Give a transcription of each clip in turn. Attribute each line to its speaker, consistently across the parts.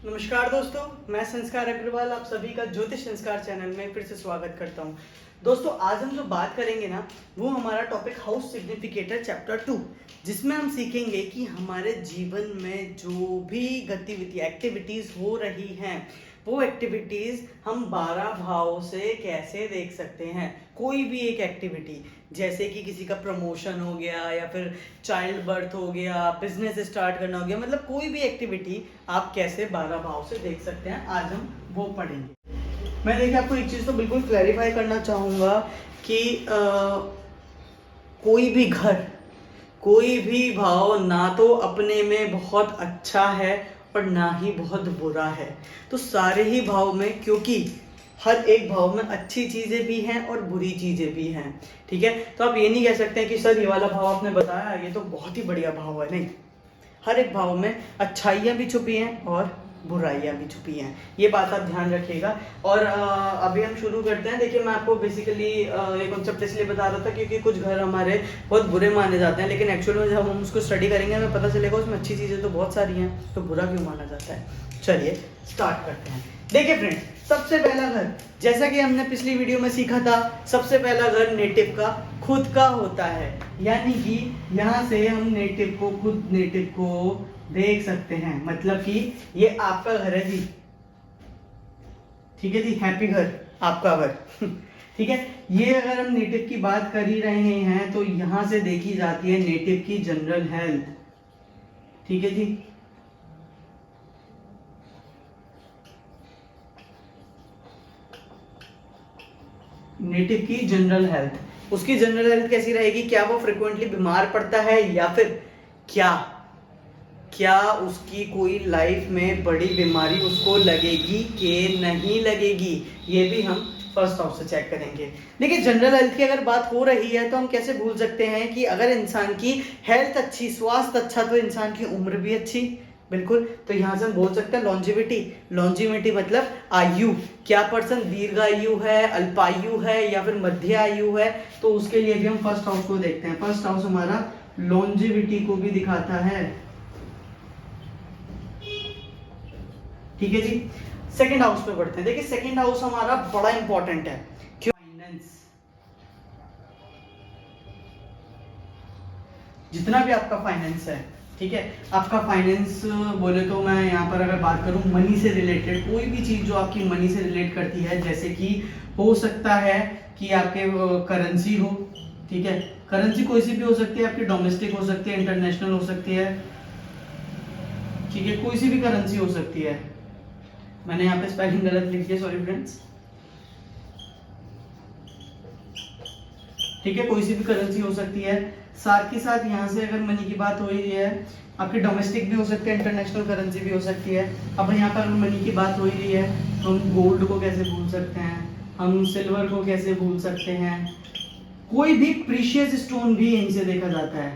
Speaker 1: नमस्कार दोस्तों, मैं संस्कार अग्रवाल आप सभी का ज्योतिष संस्कार चैनल में फिर से स्वागत करता हूं। दोस्तों, आज हम जो बात करेंगे ना, वो हमारा टॉपिक हाउस सिग्निफिकेटर चैप्टर 2, जिसमें हम सीखेंगे कि हमारे जीवन में जो भी गतिविधि एक्टिविटीज हो रही हैं, वो एक्टिविटीज हम 12 भाव से कैसे देख सकते हैं। कोई भी एक एक्टिविटी, जैसे कि किसी का प्रमोशन हो गया या फिर चाइल्ड बर्थ हो गया, बिजनेस स्टार्ट करना हो गया, मतलब कोई भी एक्टिविटी आप कैसे 12 भाव से देख सकते हैं, आज हम वो पढ़ेंगे। मैं देखिए आपको एक चीज़ तो बिल्कुल क्लैरिफाई करना चाहूँगा कि कोई भी घर, कोई भी भाव ना तो अपने में बहुत अच्छा है और ना ही बहुत बुरा है। तो सारे ही भाव में, क्योंकि हर एक भाव में अच्छी चीज़ें भी हैं और बुरी चीज़ें भी हैं, ठीक है। तो आप ये नहीं कह सकते हैं कि सर ये वाला भाव आपने बताया ये तो बहुत ही बढ़िया भाव है, नहीं। हर एक भाव में अच्छाइयाँ भी छुपी हैं और बुराइयाँ भी छुपी हैं, ये बात आप ध्यान रखिएगा। और अभी हम शुरू करते हैं। देखिए, मैं आपको बेसिकली ये कॉन्सेप्ट इसलिए बता रहा था क्योंकि कुछ घर हमारे बहुत बुरे माने जाते हैं, लेकिन एक्चुअल में जब हम उसको स्टडी करेंगे हमें पता चलेगा उसमें अच्छी चीज़ें तो बहुत सारी हैं, तो बुरा क्यों माना जाता है। चलिए स्टार्ट करते हैं। देखिए फ्रेंड्स, सबसे पहला घर, जैसा कि हमने पिछली वीडियो में सीखा था, सबसे पहला घर नेटिव का खुद का होता है, यानी कि यहाँ से हम नेटिव को, खुद नेटिव को देख सकते हैं। मतलब कि ये आपका घर है जी, ठीक है जी, हैप्पी घर, आपका घर ठीक है। ये अगर हम नेटिव की बात कर ही रहे हैं तो यहां से देखी जाती है नेटिव की जनरल हेल्थ, ठीक है जी। नेटिव की जनरल हेल्थ, उसकी जनरल हेल्थ कैसी रहेगी, क्या वो फ्रिक्वेंटली बीमार पड़ता है या फिर क्या उसकी कोई लाइफ में बड़ी बीमारी उसको लगेगी कि नहीं लगेगी, ये भी हम फर्स्ट हाउस से चेक करेंगे। देखिए, जनरल हेल्थ की अगर बात हो रही है तो हम कैसे भूल सकते हैं कि अगर इंसान की हेल्थ अच्छी, स्वास्थ्य अच्छा, तो इंसान की उम्र भी अच्छी, बिल्कुल। तो यहाँ से हम बोल सकते हैं लॉन्जिविटी। लॉन्जिविटी मतलब आयु, क्या पर्सन दीर्घायु है, अल्पायु है या फिर मध्य आयु है, तो उसके लिए भी हम फर्स्ट हाउस को देखते हैं। फर्स्ट हाउस हमारा लॉन्जिविटी को भी दिखाता है, ठीक है जी। सेकंड हाउस पे बढ़ते हैं। देखिए, सेकंड हाउस हमारा बड़ा इंपॉर्टेंट है, क्यों? फाइनेंस, जितना भी आपका फाइनेंस है, ठीक है। आपका फाइनेंस बोले तो मैं यहाँ पर अगर बात करूँ मनी से रिलेटेड, कोई भी चीज जो आपकी मनी से रिलेट करती है, जैसे कि हो सकता है कि आपके करेंसी हो, ठीक है। करेंसी कोई सी भी हो सकती है, आपकी डोमेस्टिक हो सकती है, इंटरनेशनल हो सकती है, ठीक है, कोई सी भी करेंसी हो सकती है। मैंने यहाँ पे स्पेलिंग गलत लिख दिया, सॉरी फ्रेंड्स, ठीक है। कोई सी भी करेंसी हो सकती है। साथ ही साथ यहाँ से अगर मनी की बात हो रही है, आपकी डोमेस्टिक भी हो सकती है, इंटरनेशनल करेंसी भी हो सकती है। अब यहाँ पर मनी की बात हो रही है तो हम गोल्ड को कैसे भूल सकते हैं, हम सिल्वर को कैसे भूल सकते हैं, कोई भी प्रीशियस स्टोन भी इनसे देखा जाता है।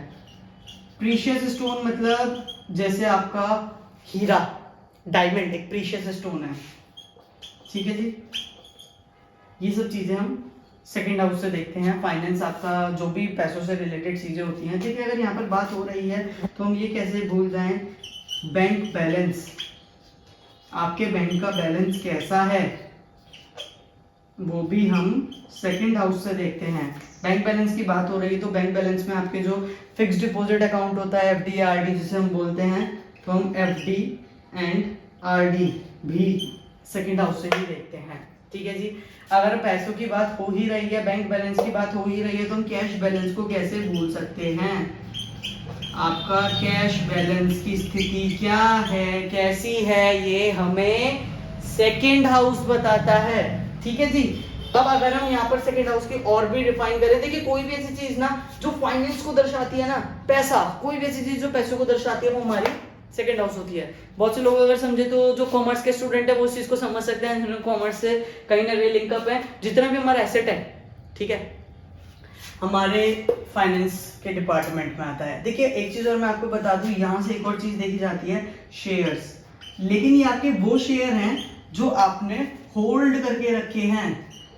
Speaker 1: प्रीशियस स्टोन मतलब जैसे आपका हीरा, डायमंड एक प्रीशियस स्टोन है, ठीक है जी। ये सब चीजें हम सेकंड हाउस से देखते हैं। फाइनेंस, आपका जो भी पैसों से रिलेटेड चीजें होती हैं। देखिए, अगर यहाँ पर बात हो रही है तो हम ये कैसे भूल जाएं, बैंक बैलेंस, आपके बैंक का बैलेंस कैसा है, वो भी हम सेकंड हाउस से देखते हैं। बैंक बैलेंस की बात हो रही है तो बैंक बैलेंस में आपके जो फिक्स डिपॉजिट अकाउंट होता है, एफडी आरडी जिसे हम बोलते हैं, तो हम एफडी एंड आरडी भी सेकंड हाउस से ही देखते हैं, ठीक है जी। अगर पैसों की बात हो ही रही है, बैंक बैलेंस की बात हो ही रही है, तो हम कैश बैलेंस को कैसे भूल सकते हैं। आपका कैश बैलेंस की स्थिति क्या है, कैसी है, ये हमें सेकंड हाउस बताता है, ठीक है जी। अब अगर हम यहाँ पर सेकंड हाउस की और भी डिफाइन करें, देखिए कोई भी ऐसी चीज ना जो फाइनेंस को दर्शाती है ना, पैसा, कोई भी ऐसी चीज जो पैसों को दर्शाती है, वो हमारी सेकंड हाउस होती है। बहुत से लोग अगर समझे तो जो कॉमर्स के स्टूडेंट है वो इस चीज को समझ सकते हैं, जिन्होंने कॉमर्स से कहीं ना कहीं लिंकअप है। जितना भी हमारा एसेट है, ठीक है, हमारे फाइनेंस के डिपार्टमेंट में आता है। देखिए, एक चीज और मैं आपको बता दूं, यहाँ से एक और चीज देखी जाती है, शेयर्स। लेकिन ये आपके वो शेयर हैं जो आपने होल्ड करके रखे हैं,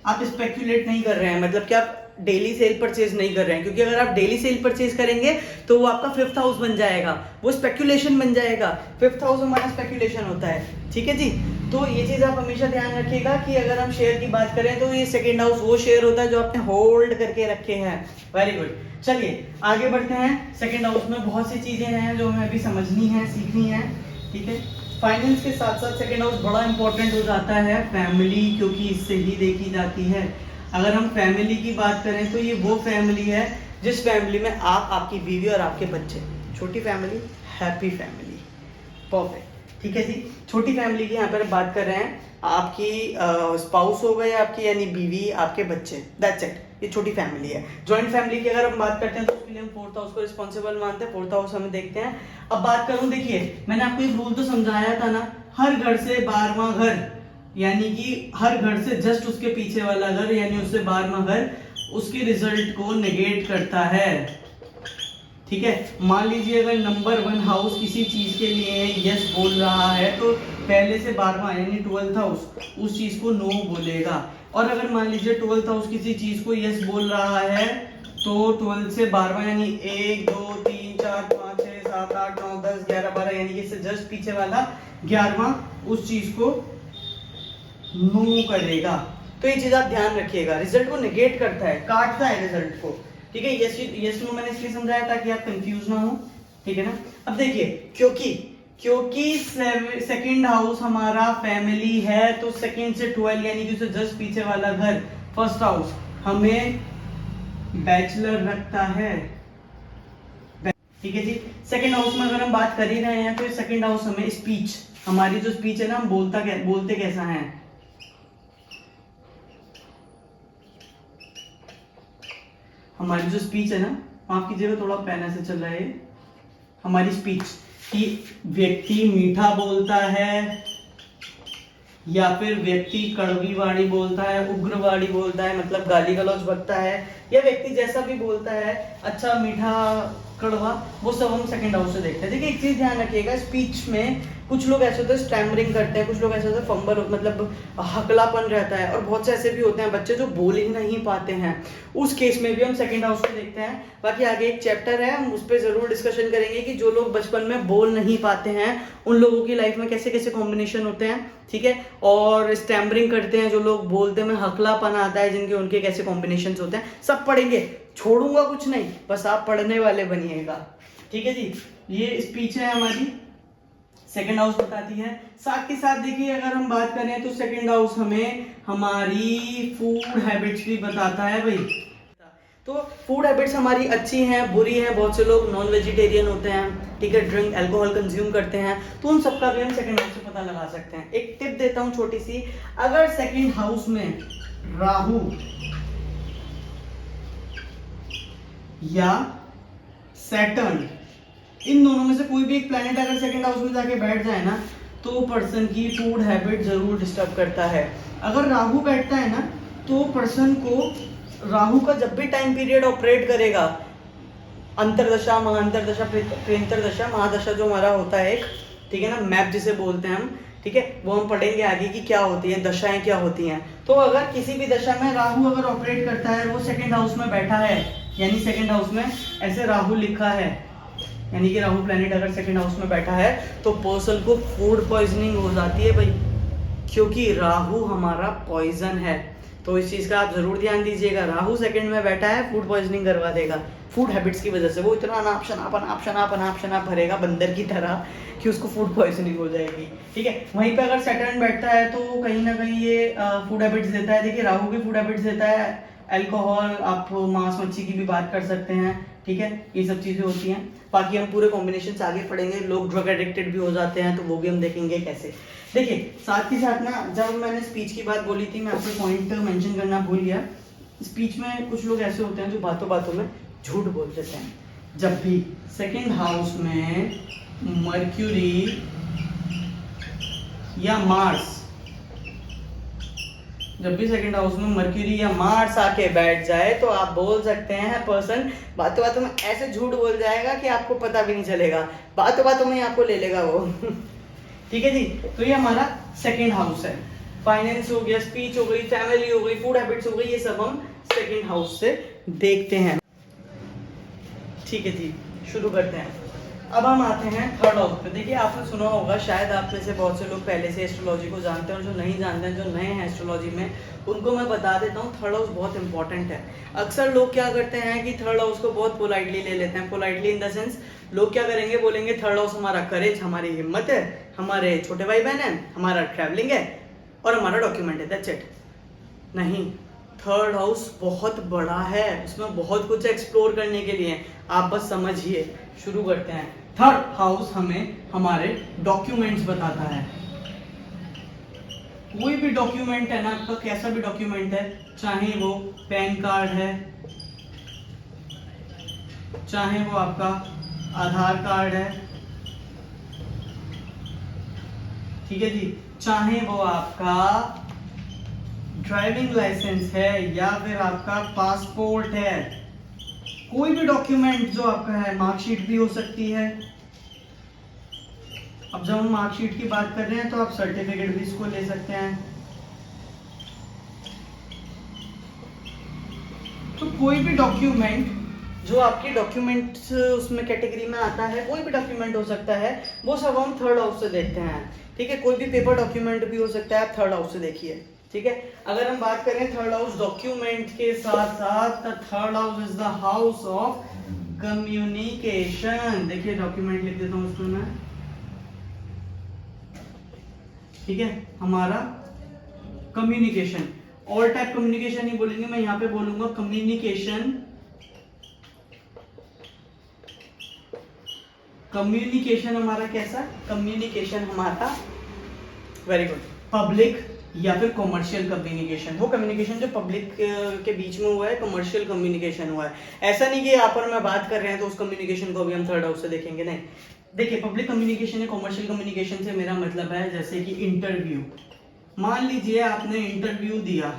Speaker 1: आप स्पेक्यूलेट नहीं कर रहे हैं। मतलब कि आप डेली सेल परचेज नहीं कर रहे हैं, क्योंकि अगर आप डेली सेल परचेज करेंगे तो वो आपका 5th हाउस बन जाएगा, वो स्पेक्यूलेशन बन जाएगा। 5th हाउस हमारा स्पेक्यूलेशन होता है, ठीक है जी। तो ये चीज आप हमेशा ध्यान रखिएगा कि अगर हम शेयर की बात करें तो ये सेकंड हाउस वो शेयर होता है जो आपने होल्ड करके रखे हैं। वेरी गुड, चलिए आगे बढ़ते हैं। सेकंड हाउस में बहुत सी चीजें हैं जो हमें अभी समझनी है, सीखनी है, ठीक है। फाइनेंस के साथ साथ सेकंड हाउस बड़ा इंपॉर्टेंट हो जाता है, फैमिली, क्योंकि इससे ही देखी जाती है। अगर हम फैमिली की बात करें तो ये वो फैमिली है जिस फैमिली में आप, आपकी बीवी और आपके बच्चे, छोटी फैमिली, हैप्पी फैमिली, परफेक्ट, ठीक है जी। छोटी फैमिली की यहाँ पर बात कर रहे हैं, आपकी स्पाउस हो गए आपकी, यानी बीवी, आपके बच्चे, दैट्स इट, ये छोटी फैमिली है। जॉइंट फैमिली की अगर हम बात करते हैं तो उसके लिए हम 4th हाउस को रिस्पॉन्सिबल मानते हैं। 4th हाउस हमें देखते हैं। अब बात करूं, देखिए मैंने आपको एक रूल तो समझाया था ना, हर घर से 12वां घर, यानी कि हर घर से जस्ट उसके पीछे वाला घर, यानी उससे 12वां घर उसके रिजल्ट को नेगेट करता है, ठीक है। मान लीजिए अगर नंबर 1 हाउस किसी चीज के लिए यस बोल रहा है तो पहले से 12वां यानी 12th हाउस उस चीज को नो बोलेगा। और अगर मान लीजिए 12th हाउस किसी चीज को यस बोल रहा है तो 12 से 12वां यानी 1 2 3 4 5 6 7 8 9 10 11 12 यानी कि इससे जस्ट पीछे वाला 11वां उस चीज को नो करेगा। तो ये चीज आप ध्यान रखिएगा, रिजल्ट को नेगेट करता है, काटता है रिजल्ट को, ठीक है। यस नो मैंने इसलिए समझाया ताकि आप कंफ्यूज ना हो, ठीक है ना। अब देखिए, क्योंकि सेकंड हाउस हमारा फैमिली है तो सेकंड से 12 यानी कि उससे जस्ट पीछे वाला घर, फर्स्ट हाउस, हमें बैचलर रखता है, ठीक है जी। सेकंड हाउस में अगर हम बात कर ही रहे हैं तो सेकंड हाउस हमें स्पीच, हमारी जो स्पीच है ना, हम बोलते कैसा है, हमारी जो स्पीच है ना, माफ कीजिएगा थोड़ा पेन ऐसे चल रहा है, हमारी स्पीच कि व्यक्ति मीठा बोलता है या फिर व्यक्ति कड़वी वाणी बोलता है, उग्र वाणी बोलता है, मतलब गाली गलौज बकता है, या व्यक्ति जैसा भी बोलता है, अच्छा मीठा कड़वा, वो सब हम सेकंड हाउस से देखते हैं। देखिए एक चीज ध्यान रखिएगा, स्पीच में कुछ लोग ऐसे होते हैं स्टैमरिंग करते हैं, कुछ लोग ऐसे होते हैं फंबल, मतलब हकलापन रहता है, और बहुत से ऐसे भी होते हैं बच्चे जो बोल ही नहीं पाते हैं, उस केस में भी हम सेकंड हाउस को देखते हैं। बाकी आगे एक चैप्टर है, हम उस पर जरूर डिस्कशन करेंगे कि जो लोग बचपन में बोल नहीं पाते हैं उन लोगों की लाइफ में कैसे कैसे कॉम्बिनेशन होते हैं, ठीक है। और स्टैमरिंग करते हैं जो लोग, बोलते में हकलापन आता है जिनके, उनके कैसे कॉम्बिनेशन होते हैं, सब पढ़ेंगे, छोड़ूंगा कुछ नहीं, बस आप पढ़ने वाले बनिएगा, ठीक है जी। ये स्पीच है हमारी, सेकंड हाउस बताती है। साथ के साथ देखिए अगर हम बात करें तो सेकंड हाउस हमें हमारी फूड हैबिट्स भी बताता है भाई। तो फूड हैबिट्स हमारी अच्छी हैं, बुरी हैं, बहुत से लोग नॉन वेजिटेरियन होते हैं, ठीक है, ड्रिंक अल्कोहल कंज्यूम करते हैं, तो उन सबका भी हम सेकंड हाउस से पता लगा सकते हैं। एक टिप देता हूं छोटी सी, अगर सेकंड हाउस में राहु या सैटर्न, इन दोनों में से कोई भी एक प्लैनेट अगर सेकंड हाउस में जाके बैठ जाए ना तो पर्सन की फूड हैबिट जरूर डिस्टर्ब करता है। अगर राहु बैठता है ना तो पर्सन को, राहु का जब भी टाइम पीरियड ऑपरेट करेगा, अंतरदशा, महांतरदशा, प्रेंतरदशा, महादशा जो हमारा होता है एक, ठीक है ना, मैप जिसे बोलते हैं हम, ठीक है, वो हम पढ़ेंगे आगे की क्या होती है, दशाएं क्या होती हैं। तो अगर किसी भी दशा में राहु अगर ऑपरेट करता है, वो सेकंड हाउस में बैठा है, यानी सेकंड हाउस में ऐसे राहु लिखा है, यानी कि राहु प्लैनेट अगर सेकंड हाउस में बैठा है तो पर्सन को फूड पॉइजनिंग हो जाती है भाई, क्योंकि राहु हमारा पॉइजन है। तो इस चीज का आप जरूर ध्यान दीजिएगा, राहु सेकंड में बैठा है, फूड पॉइजनिंग करवा देगा फूड हैबिट्स की वजह से। वो इतना अनाप भरेगा बंदर की तरह कि उसको फूड पॉइजनिंग हो जाएगी, ठीक है। वहीं पे अगर सैटर्न बैठता है तो कहीं ना कहीं ये फूड हैबिट्स देता है। देखिए राहु की फूड हैबिट्स देता है अल्कोहल, आप मांस मच्छी की भी बात कर सकते हैं, ठीक है, ये सब चीजें होती हैं। बाकी हम पूरे कॉम्बिनेशन आगे पढ़ेंगे, लोग ड्रग एडिक्टेड भी हो जाते हैं तो वो भी हम देखेंगे कैसे। देखिए साथ ही साथ ना, जब मैंने स्पीच की बात बोली थी, मैं आपको पॉइंट मेंशन करना भूल गया। स्पीच में कुछ लोग ऐसे होते हैं जो बातों बातों में झूठ बोल देते हैं। जब भी सेकंड हाउस में मर्क्यूरी या मार्स, जब भी सेकंड हाउस में मर्क्यूरी या मार्स आके बैठ जाए तो आप बोल सकते हैं पर्सन बातों बातों में ऐसे झूठ बोल जाएगा कि आपको पता भी नहीं चलेगा, बातों बातों में आपको ले लेगा वो ठीक है जी। तो ये हमारा सेकंड हाउस है। फाइनेंस हो गया, स्पीच हो गई, फैमिली हो गई, फूड हैबिट्स हो गई, ये सब हम सेकंड हाउस से देखते हैं। ठीक है जी, शुरू करते हैं। अब हम आते हैं थर्ड हाउस पे। देखिए आपने सुना होगा, शायद आप में से बहुत से लोग पहले से एस्ट्रोलॉजी को जानते हैं, और जो नहीं जानते हैं, जो नए हैं एस्ट्रोलॉजी में, उनको मैं बता देता हूँ थर्ड हाउस बहुत इंपॉर्टेंट है। अक्सर लोग क्या करते हैं कि थर्ड हाउस को बहुत पोलाइटली ले लेते हैं। पोलाइटली इन द सेंस, लोग क्या करेंगे, बोलेंगे थर्ड हाउस हमारा करेज, हमारी हिम्मत है, हमारे छोटे भाई बहन है, हमारा ट्रैवलिंग है और हमारा डॉक्यूमेंट है, दैट्स इट। नहीं, थर्ड हाउस बहुत बड़ा है, उसमें बहुत कुछ एक्सप्लोर करने के लिए है, आप बस समझिए। शुरू करते हैं। थर्ड हाउस हमें हमारे डॉक्यूमेंट्स बताता है। कोई भी डॉक्यूमेंट है ना, आपका कैसा भी डॉक्यूमेंट है, चाहे वो पैन कार्ड है, चाहे वो आपका आधार कार्ड है, ठीक है जी, चाहे वो आपका ड्राइविंग लाइसेंस है या फिर आपका पासपोर्ट है, कोई भी डॉक्यूमेंट जो आपका है, मार्कशीट भी हो सकती है। अब जब हम मार्कशीट की बात कर रहे हैं तो आप सर्टिफिकेट भी इसको ले सकते हैं। तो कोई भी डॉक्यूमेंट जो आपके डॉक्यूमेंट्स उसमें कैटेगरी में आता है, कोई भी डॉक्यूमेंट हो सकता है, वो सब हम थर्ड हाउस से देखते हैं। ठीक है, कोई भी पेपर डॉक्यूमेंट भी हो सकता है, आप थर्ड हाउस से देखिए। ठीक है, अगर हम बात करें थर्ड हाउस डॉक्यूमेंट के साथ साथ, third house is the house of communication. देखिए डॉक्यूमेंट लिख देता हूं उसको मैं। ठीक है, हमारा कम्युनिकेशन, ऑल टाइप कम्युनिकेशन ही बोलेंगे, मैं यहाँ पे बोलूंगा कम्युनिकेशन। कम्युनिकेशन हमारा कैसा, कम्युनिकेशन हमारा वेरी गुड पब्लिक या फिर कॉमर्शियल कम्युनिकेशन। वो कम्युनिकेशन जो पब्लिक के बीच में हुआ है, कमर्शियल कम्युनिकेशन हुआ है। ऐसा नहीं कि यहाँ पर मैं बात कर रहे हैं तो उस कम्युनिकेशन को भी हम थर्ड हाउस से देखेंगे, नहीं। देखिए पब्लिक कम्युनिकेशन या कॉमर्शियल कम्युनिकेशन से मेरा मतलब है जैसे कि इंटरव्यू। मान लीजिए आपने इंटरव्यू दिया,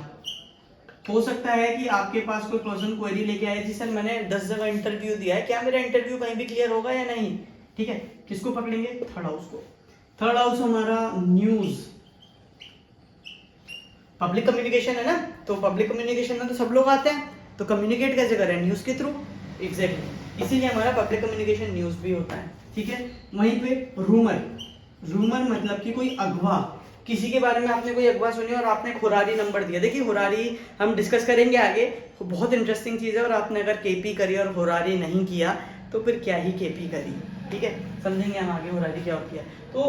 Speaker 1: हो सकता है कि आपके पास कोई पर्सन क्वेरी लेके आए, जी सर मैंने 10 जगह इंटरव्यू दिया है, क्या मेरा इंटरव्यू कहीं भी क्लियर होगा या नहीं। ठीक है, किसको पकड़ेंगे, थर्ड हाउस को। थर्ड हाउस हमारा न्यूज, पब्लिक कम्युनिकेशन है ना, तो पब्लिक कम्युनिकेशन में तो सब लोग आते हैं, तो कम्युनिकेट कैसे करें, न्यूज के थ्रू। एग्जैक्टली, इसीलिए हमारा पब्लिक कम्युनिकेशन न्यूज भी होता है। ठीक है, वहीं पे रूमर, रूमर मतलब कि कोई अगवा, किसी के बारे में आपने कोई अगवा सुनी और आपने खुरारी नंबर दिया। देखिए हुरारी हम डिस्कस करेंगे आगे, बहुत इंटरेस्टिंग चीज है, और आपने अगर केपी करी और हुरारी नहीं किया तो फिर क्या ही केपी करी। ठीक है, समझेंगे हम आगे हुरारी क्या होती है। तो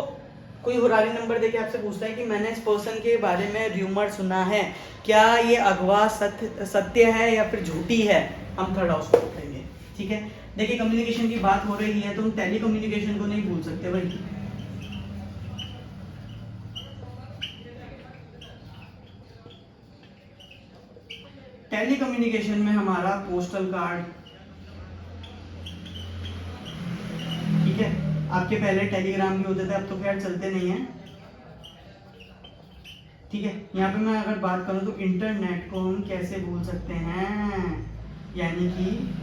Speaker 1: कोई हुरारी नंबर देके आपसे पूछता है कि मैंने इस पर्सन के बारे में र्यूमर सुना है, क्या ये अगवा सत्य है या फिर झूठी है, हम थर्ड हाउस को पकड़ेंगे। ठीक है, देखिए कम्युनिकेशन की बात हो रही है तो हम टेली कम्युनिकेशन को नहीं भूल सकते भाई। टेली कम्युनिकेशन में हमारा पोस्टल कार्ड, ठीक है, आपके पहले टेलीग्राम भी होते थे, अब तो खैर चलते नहीं है। ठीक है, यहाँ पे मैं अगर बात करूं तो इंटरनेट को हम कैसे भूल सकते हैं, यानी कि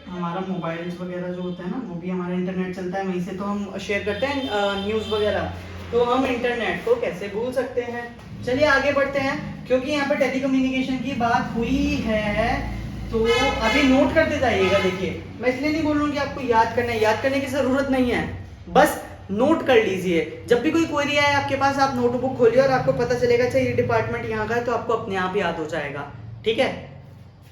Speaker 1: हमारा मोबाइल्स वगैरह जो होता है ना, वो भी हमारा इंटरनेट चलता है, वहीं से तो हम शेयर करते हैं न्यूज़ वगैरह, तो हम इंटरनेट को कैसे भूल सकते हैं। चलिए आगे बढ़ते हैं, क्योंकि यहाँ पे टेलीकम्युनिकेशन की बात हुई है तो अभी नोट करते जाइएगा। देखिए मैं इसलिए नहीं बोल रहा हूँ कि आपको याद करने की जरूरत नहीं है, बस नोट कर लीजिए। जब भी कोई क्वेरी आए आपके पास, आप नोटबुक खोलिए और आपको पता चलेगा अच्छा ये डिपार्टमेंट यहाँ का है, तो आपको अपने आप याद हो जाएगा। ठीक है,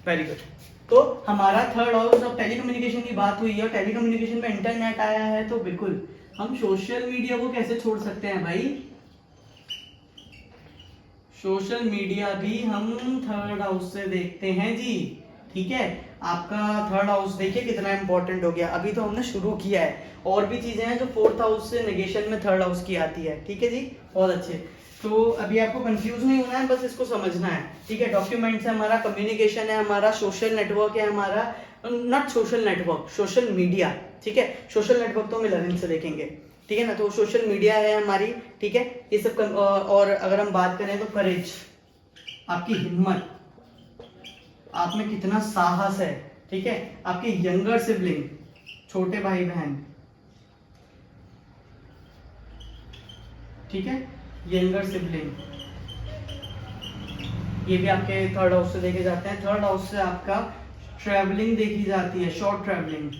Speaker 1: वेरी गुड। तो हमारा थर्ड हाउस ऑफ टेलीकम्युनिकेशन की बात हुई है और टेलीकम्युनिकेशन में इंटरनेट आया है, तो बिल्कुल हम सोशल मीडिया को कैसे छोड़ सकते हैं भाई। सोशल मीडिया भी हम थर्ड हाउस से देखते हैं जी। ठीक है, आपका थर्ड हाउस देखिए कितना इंपॉर्टेंट हो गया। अभी तो हमने शुरू किया है, और भी चीजें हैं जो फोर्थ हाउस से नेगेशन में थर्ड हाउस की आती है। ठीक है जी, बहुत अच्छे। तो अभी आपको कंफ्यूज नहीं होना है, बस इसको समझना है। ठीक है, डॉक्यूमेंट्स है हमारा, कम्युनिकेशन है हमारा, सोशल नेटवर्क है हमारा, not social network, social media. ठीक है, सोशल नेटवर्क तो हम 11 से देखेंगे। ठीक है ना, तो सोशल मीडिया है हमारी। ठीक है, ये सब और अगर हम बात करें तो करेज, आपकी हिम्मत, आप में कितना साहस है। ठीक है, आपके यंगर सिबलिंग, छोटे भाई बहन, ठीक है, यंगर सिबलिंग, ये भी आपके थर्ड हाउस से देखे जाते हैं। थर्ड हाउस से आपका ट्रैवलिंग देखी जाती है, शॉर्ट ट्रैवलिंग।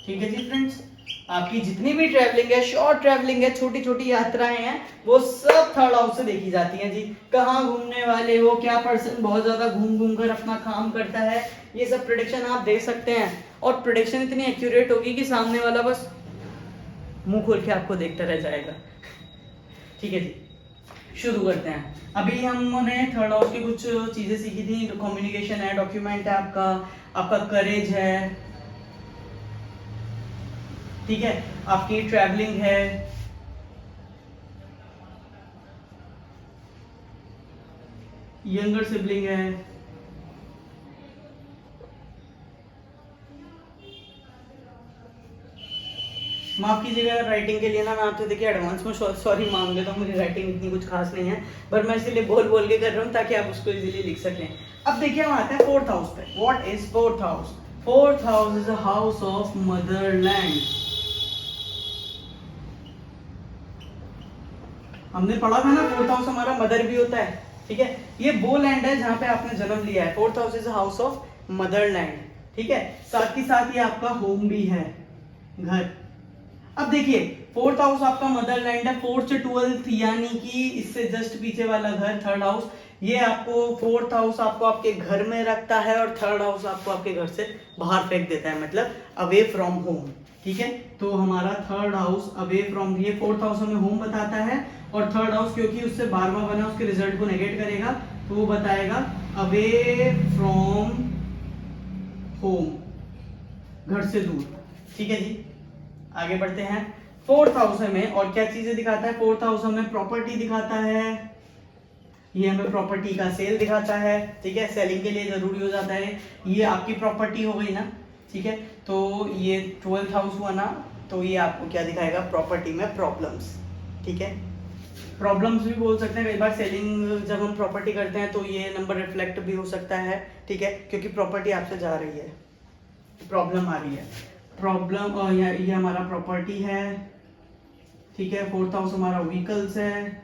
Speaker 1: ठीक है जी फ्रेंड्स, आपकी जितनी भी ट्रैवलिंग है, शॉर्ट ट्रैवलिंग है, छोटी छोटी यात्राएं हैं, वो सब थर्ड हाउस से देखी जाती हैं जी। कहाँ घूमने वाले हो, क्या पर्सन बहुत ज्यादा घूम घूम कर अपना काम करता है, ये सब प्रेडिक्शन आप दे सकते हैं। और प्रेडिक्शन इतनी एक्यूरेट होगी कि सामने वाला बस मुंह खोल के आपको देखता रह जाएगा। ठीक है जी, शुरू करते हैं। अभी हमने थर्ड हाउस की कुछ चीजें सीखी थी। कम्युनिकेशन है, डॉक्यूमेंट है, आपका करेज है, ठीक है, आपकी ट्रैवलिंग है, यंगर सिबलिंग है, माफ कीजिएगा राइटिंग के लिए ना, मैं आपसे देखिए एडवांस में सॉरी मांग लेता हूँ, मेरी राइटिंग इतनी कुछ खास नहीं है, पर मैं इसलिए बोल बोल के कर रहा हूँ ताकि आप उसको इजीली लिख सकें। अब देखिए हम आते हैं फोर्थ हाउस पे। What is fourth house? Fourth house is a house of Motherland. हमने पढ़ा था ना, फोर्थ हाउस हमारा मदर भी होता है। ठीक है, ये वो लैंड है जहां पे आपने जन्म लिया है। Fourth house is house of Motherland. ठीक है, साथ ही साथ ये आपका होम भी है, घर। अब देखिए, फोर्थ हाउस आपका मदरलैंड है, फोर्थ से 12th यानी कि इससे जस्ट पीछे वाला घर थर्ड हाउस, ये आपको फोर्थ हाउस आपको आपके घर में रखता है और थर्ड हाउस आपको आपके घर से बाहर फेंक देता है, मतलब अवे फ्रॉम होम। ठीक है, तो हमारा थर्ड हाउस अवे फ्रॉम, ये फोर्थ हाउस हमें होम बताता है, और थर्ड हाउस क्योंकि उससे 12वां बना उसके रिजल्ट को नेगेट करेगा, तो वो बताएगा अवे फ्रॉम होम, घर से दूर। ठीक है जी, आगे बढ़ते हैं। फोर्थ हाउस हमें और क्या चीजें दिखाता है? फोर्थ हाउस हमें प्रॉपर्टी दिखाता है, ये हमें प्रॉपर्टी का सेल दिखाता है। ठीक है, सेलिंग के लिए जरूरी हो जाता है, ये आपकी प्रॉपर्टी हो गई ना। ठीक है, तो ये 12th हाउस हुआ ना, तो ये आपको क्या दिखाएगा? प्रॉपर्टी में प्रॉब्लम्स। ठीक है, प्रॉब्लम्स भी बोल सकते हैं। कई बार सेलिंग जब हम प्रॉपर्टी करते हैं तो ये नंबर रिफ्लेक्ट भी हो सकता है। ठीक है, क्योंकि प्रॉपर्टी आपसे जा रही है, प्रॉब्लम आ रही है, प्रॉब्लम ये हमारा प्रॉपर्टी है। ठीक है, फोर्थ हाउस हमारा व्हीकल्स है।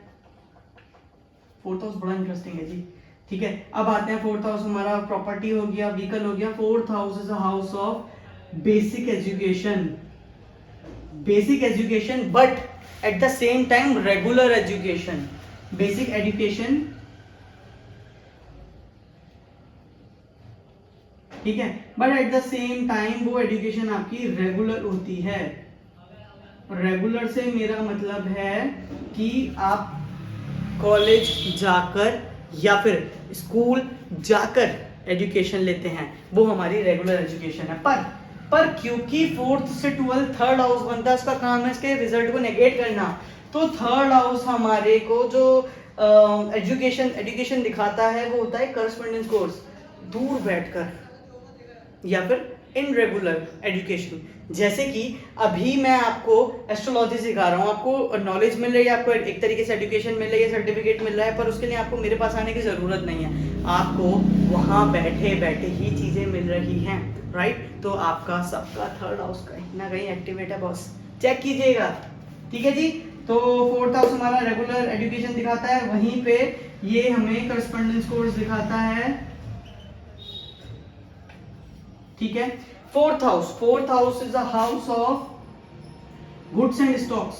Speaker 1: फोर्थ हाउस बड़ा इंटरेस्टिंग है जी। ठीक है, अब आते हैं, फोर्थ हाउस हमारा प्रॉपर्टी हो गया, व्हीकल हो गया। Fourth house is a house of basic education, basic education but at the same time regular education. Basic education, ठीक है, but at the same time वो एजुकेशन आपकी रेगुलर होती है। रेगुलर से मेरा मतलब है कि आप कॉलेज जाकर या फिर स्कूल जाकर एजुकेशन लेते हैं, वो हमारी रेगुलर एजुकेशन है। पर क्योंकि फोर्थ से 12th थर्ड हाउस बनता है, उसका काम है इसके रिजल्ट को नेगेट करना, तो थर्ड हाउस हमारे को जो एजुकेशन दिखाता है वो होता है करस्पॉन्डेंस कोर्स, दूर बैठकर या फिर इन रेगुलर एजुकेशन। जैसे कि अभी मैं आपको एस्ट्रोलॉजी सिखा रहा हूँ, आपको नॉलेज मिल रही है, आपको एक तरीके से एजुकेशन मिल रही है, सर्टिफिकेट मिल रहा है, पर उसके लिए आपको मेरे पास आने की ज़रूरत नहीं है, आपको वहाँ बैठे बैठे ही चीज़ें मिल रही हैं, राइट। तो आपका सबका थर्ड हाउस कहीं ना कहीं एक्टिवेट है बॉस, चेक कीजिएगा। ठीक है जी, तो फोर्थ हाउस हमारा रेगुलर एजुकेशन दिखाता है, वहीं पे ये हमें करस्पॉन्डेंस कोर्स दिखाता है। ठीक है, fourth house is a house of goods and stocks.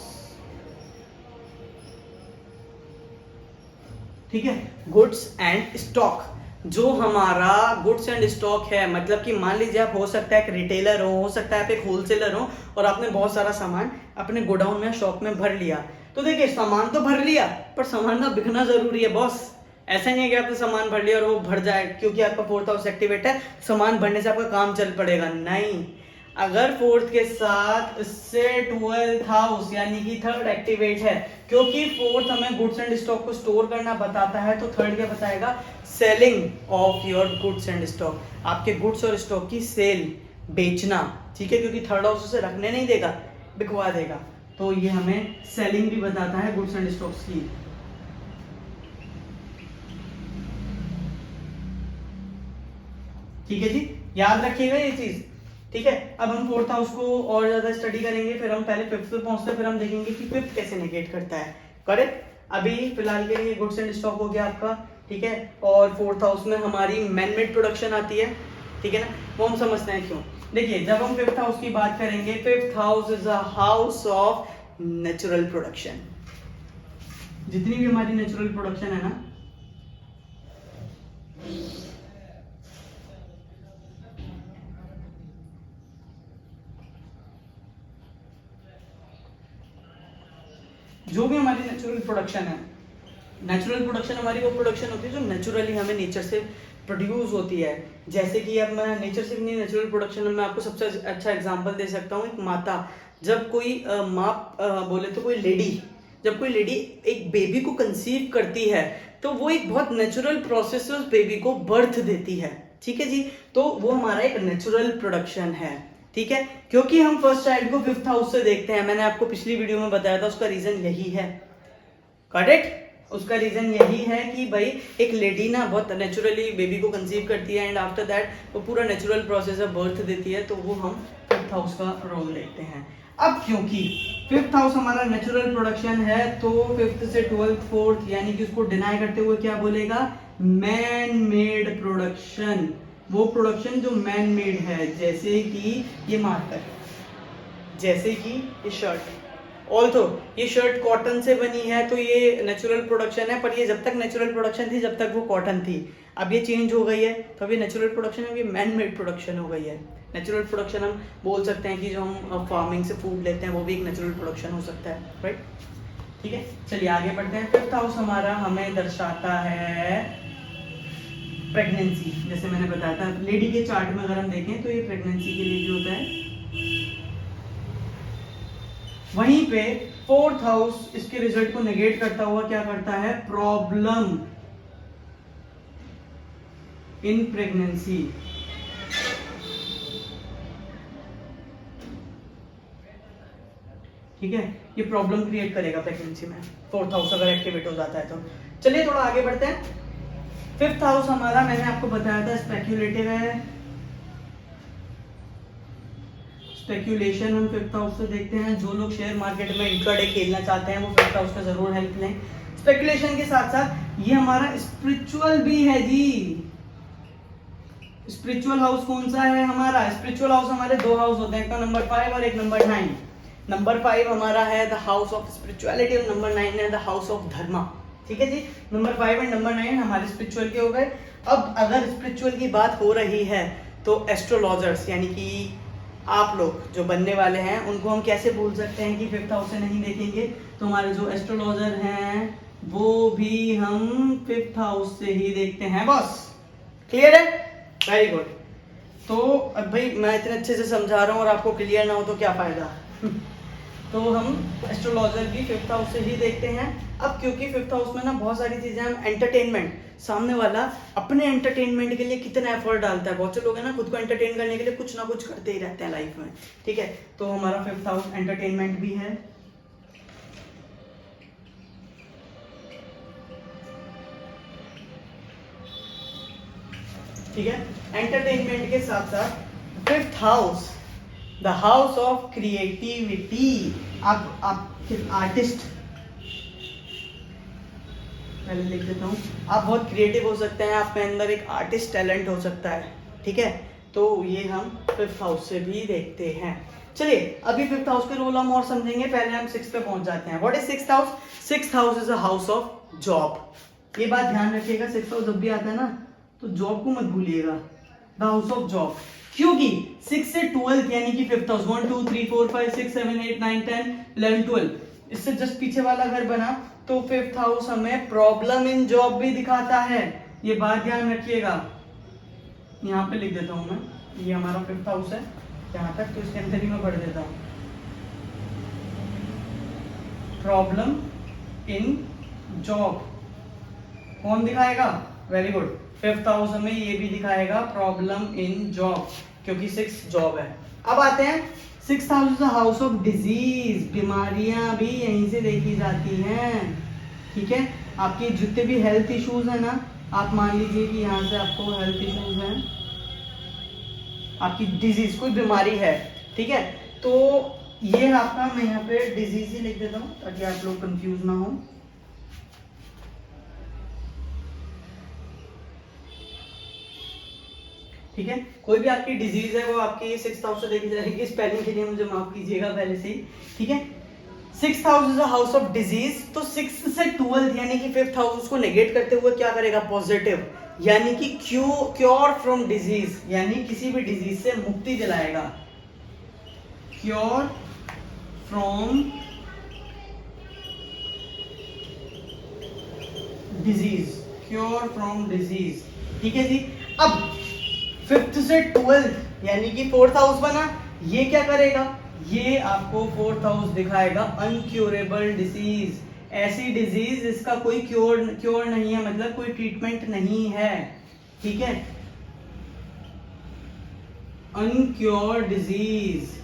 Speaker 1: ठीक है, गुड्स एंड स्टॉक, जो हमारा गुड्स एंड स्टॉक है, मतलब कि मान लीजिए आप हो सकता है एक रिटेलर हो सकता है आप एक होलसेलर हो, और आपने बहुत सारा सामान अपने गोडाउन में शॉप में भर लिया। तो देखिए, सामान तो भर लिया, पर सामान ना बिकना जरूरी है बॉस। ऐसा नहीं है कि आपने सामान भर लिया और वो भर जाए क्योंकि आपका फोर्थ हाउस एक्टिवेट है, सामान भरने से आपका काम चल पड़ेगा, नहीं। अगर फोर्थ के साथ इससे 12th हाउस यानी कि थर्ड एक्टिवेट है, क्योंकि फोर्थ हमें गुड्स एंड स्टॉक को स्टोर करना बताता है, तो थर्ड क्या बताएगा? Selling of your goods and stock, आपके गुड्स और स्टॉक की सेल, बेचना। ठीक है, क्योंकि थर्ड हाउस उसे रखने नहीं देगा, बिकवा देगा, तो ये हमें सेलिंग भी बताता है गुड्स एंड स्टॉक्स की। ठीक है जी, याद रखिएगा ये चीज। ठीक है, अब हम फोर्थ हाउस को और ज्यादा स्टडी करेंगे, फिर हम पहले फिफ्थ पे पहुंचते हैं, फिर हम देखेंगे कि फिफ्थ कैसे नेगेट करता है। करेक्ट, अभी फिलहाल के लिए गुड्स एंड स्टॉक हो गया आपका। ठीक है, और फोर्थ हाउस में हमारी मैन मेड प्रोडक्शन आती है, ठीक है ना, वो हम समझते हैं क्यों। देखिए जब हम फिफ्थ हाउस की बात करेंगे, fifth house is a house of natural production. जितनी भी हमारी नेचुरल प्रोडक्शन है ना, जो भी हमारी नेचुरल प्रोडक्शन है, नेचुरल प्रोडक्शन हमारी वो प्रोडक्शन होती है जो नेचुरली हमें नेचर से प्रोड्यूस होती है। जैसे कि अब मैं नेचर से नहीं, नेचुरल प्रोडक्शन में मैं आपको सबसे अच्छा एग्जांपल दे सकता हूँ। एक माता, जब कोई माँ बोले तो कोई लेडी, जब कोई लेडी एक बेबी को कंसीव करती है तो वो एक बहुत नेचुरल प्रोसेस से उस बेबी को बर्थ देती है, ठीक है जी। तो वो हमारा एक नेचुरल प्रोडक्शन है, ठीक है, क्योंकि हम फर्स्ट चाइल्ड को फिफ्थ हाउस से देखते हैं। मैंने आपको पिछली वीडियो में बताया था, उसका रीजन यही है, करेक्ट। उसका रीजन यही है कि भाई एक लेडी ना बहुत नेचुरली बेबी को कंसीव करती है एंड आफ्टर दैट वो पूरा नेचुरल प्रोसेस ऑफ बर्थ देती है, तो वो हम फिफ्थ हाउस का रोल देखते हैं। अब क्योंकि फिफ्थ हाउस हमारा नेचुरल प्रोडक्शन है, तो फिफ्थ से ट्वेल्थ फोर्थ यानी कि उसको डिनाई करते हुए क्या बोलेगा, मैन मेड प्रोडक्शन। वो प्रोडक्शन जो मैन मेड है, जैसे कि ये मार्कर, जैसे कि ये शर्ट, ऑल्सो ये शर्ट कॉटन से बनी है तो ये नेचुरल प्रोडक्शन है, पर ये जब तक नेचुरल प्रोडक्शन थी जब तक वो कॉटन थी। अब ये चेंज हो गई है तो अभी नेचुरल प्रोडक्शन है, ये मैन मेड प्रोडक्शन हो गई है। नेचुरल प्रोडक्शन हम बोल सकते हैं कि जो हम फार्मिंग से फूड लेते हैं वो भी एक नेचुरल प्रोडक्शन हो सकता है, राइट, ठीक है। चलिए आगे बढ़ते हैं। फिफ्थ हाउस हमारा हमें दर्शाता है प्रेगनेंसी। जैसे मैंने बताया था, लेडी के चार्ट में अगर हम देखें तो ये प्रेगनेंसी के लिए भी होता है। वहीं पे फोर्थ हाउस इसके रिजल्ट को नेगेट करता हुआ क्या करता है, प्रॉब्लम इन प्रेगनेंसी। ठीक है, ये प्रॉब्लम क्रिएट करेगा प्रेगनेंसी में, फोर्थ हाउस अगर एक्टिवेट हो जाता है तो। चलिए थोड़ा आगे बढ़ते हैं। फिफ्थ हाउस हमारा मैंने आपको बताया था स्पेक्यूलेटिव है। स्पेक्यूलेशन हम फिफ्थ हाउस से देखते हैं। जो लोग शेयर मार्केट में इंट्राडे खेलना चाहते हैं वो फिफ्थ हाउस का जरूर हेल्प लें। स्पेक्यूलेशन के साथ साथ ये हमारा स्पिरिचुअल भी है जी। स्पिरिचुअल हाउस कौन सा है हमारा, स्पिरिचुअल हाउस हमारे दो हाउस होते हैं, एक का नंबर 5 और एक नंबर 9। नंबर 5 हमारा है द हाउस ऑफ स्पिरिचुअलिटी और नंबर 9 है द हाउस ऑफ धर्मा, ठीक है जी। नंबर 5 एंड नंबर 9 हमारे स्पिरिचुअल के हो गए। अब अगर स्पिरिचुअल की बात हो रही है तो एस्ट्रोलॉजर्स यानी कि आप लोग जो बनने वाले हैं उनको हम कैसे बोल सकते हैं कि फिफ्थ हाउस से नहीं देखेंगे। तो हमारे जो एस्ट्रोलॉजर हैं वो भी हम फिफ्थ हाउस से ही देखते हैं बॉस, क्लियर है, वेरी गुड। तो अब भाई मैं इतने अच्छे से समझा रहा हूँ और आपको क्लियर ना हो तो क्या फायदा तो हम एस्ट्रोलॉजर भी फिफ्थ हाउस से ही देखते हैं। अब क्योंकि फिफ्थ हाउस में ना बहुत सारी चीजें हम एंटरटेनमेंट, सामने वाला अपने एंटरटेनमेंट के लिए कितना एफर्ट डालता है, बहुत से लोग हैं ना खुद को एंटरटेन करने के लिए कुछ ना कुछ करते ही रहते हैं लाइफ में, ठीक है। तो हमारा फिफ्थ हाउस एंटरटेनमेंट भी है। ठीक है, एंटरटेनमेंट के साथ साथ fifth house the house of creativity. आप आर्टिस्ट, पहले लिख देता हूँ, आप बहुत क्रिएटिव हो सकते हैं, आपके अंदर एक आर्टिस्ट टैलेंट हो सकता है, ठीक है। तो ये हम फिफ्थ हाउस से भी देखते हैं। चलिए अभी फिफ्थ हाउस के रोल हम और समझेंगे, पहले हम सिक्स पे पहुंच जाते हैं। What is sixth house? Sixth house is a house of job. ये बात ध्यान रखिएगा, सिक्स्थ हाउस जब भी आता है ना तो जॉब को मत भूलिएगा, द हाउस ऑफ जॉब। क्योंकि 6 से 12 यानी कि फिफ्थ हाउस 1 2 3 4 5 6 7 8 9 10 11 12 इससे जस्ट पीछे वाला घर बना तो फिफ्थ हाउस हमें प्रॉब्लम इन जॉब भी दिखाता है। ये बात ध्यान रखिएगा, यहाँ पे लिख देता हूं मैं, ये हमारा फिफ्थ हाउस है यहाँ तक, तो इसके अंदर ही मैं पढ़ देता हूँ। प्रॉब्लम इन जॉब कौन दिखाएगा? वेरी गुड, फिफ्थ हाउस हमें ये भी दिखाएगा, प्रॉब्लम इन जॉब, क्योंकि सिक्स जॉब है। अब आते हैं, sixth house is house of disease. बीमारियां भी यहीं से देखी जाती हैं, ठीक है। आपके जितने भी हेल्थ इश्यूज है ना, आप मान लीजिए कि यहाँ से आपको हेल्थ इश्यूज हैं, आपकी डिजीज कोई बीमारी है, ठीक है, तो ये आपका, मैं यहाँ पे डिजीज ही लिख देता हूँ ताकि आप लोग कंफ्यूज ना हो। ठीक है, कोई भी आपकी डिजीज है वो आपकी 6th हाउस से देखी जाएगी। स्पेलिंग के लिए मुझे माफ कीजिएगा पहले से ही, ठीक है। 6th house is a house of disease, तो 6th से 12th यानी कि 5th हाउस उसको नेगेट करते हुए क्या करेगा, पॉजिटिव, यानी कि क्योर फ्रॉम डिजीज, यानी किसी भी डिजीज से मुक्ति दिलाएगा, cure from disease, cure from disease, ठीक है जी। अब 5th से 12th यानी कि 4th हाउस बना, ये क्या करेगा, ये आपको 4th हाउस दिखाएगा अनक्योरेबल डिजीज, ऐसी डिजीज जिसका कोई क्योर नहीं है, मतलब कोई ट्रीटमेंट नहीं है, ठीक है, अनक्योर डिजीज,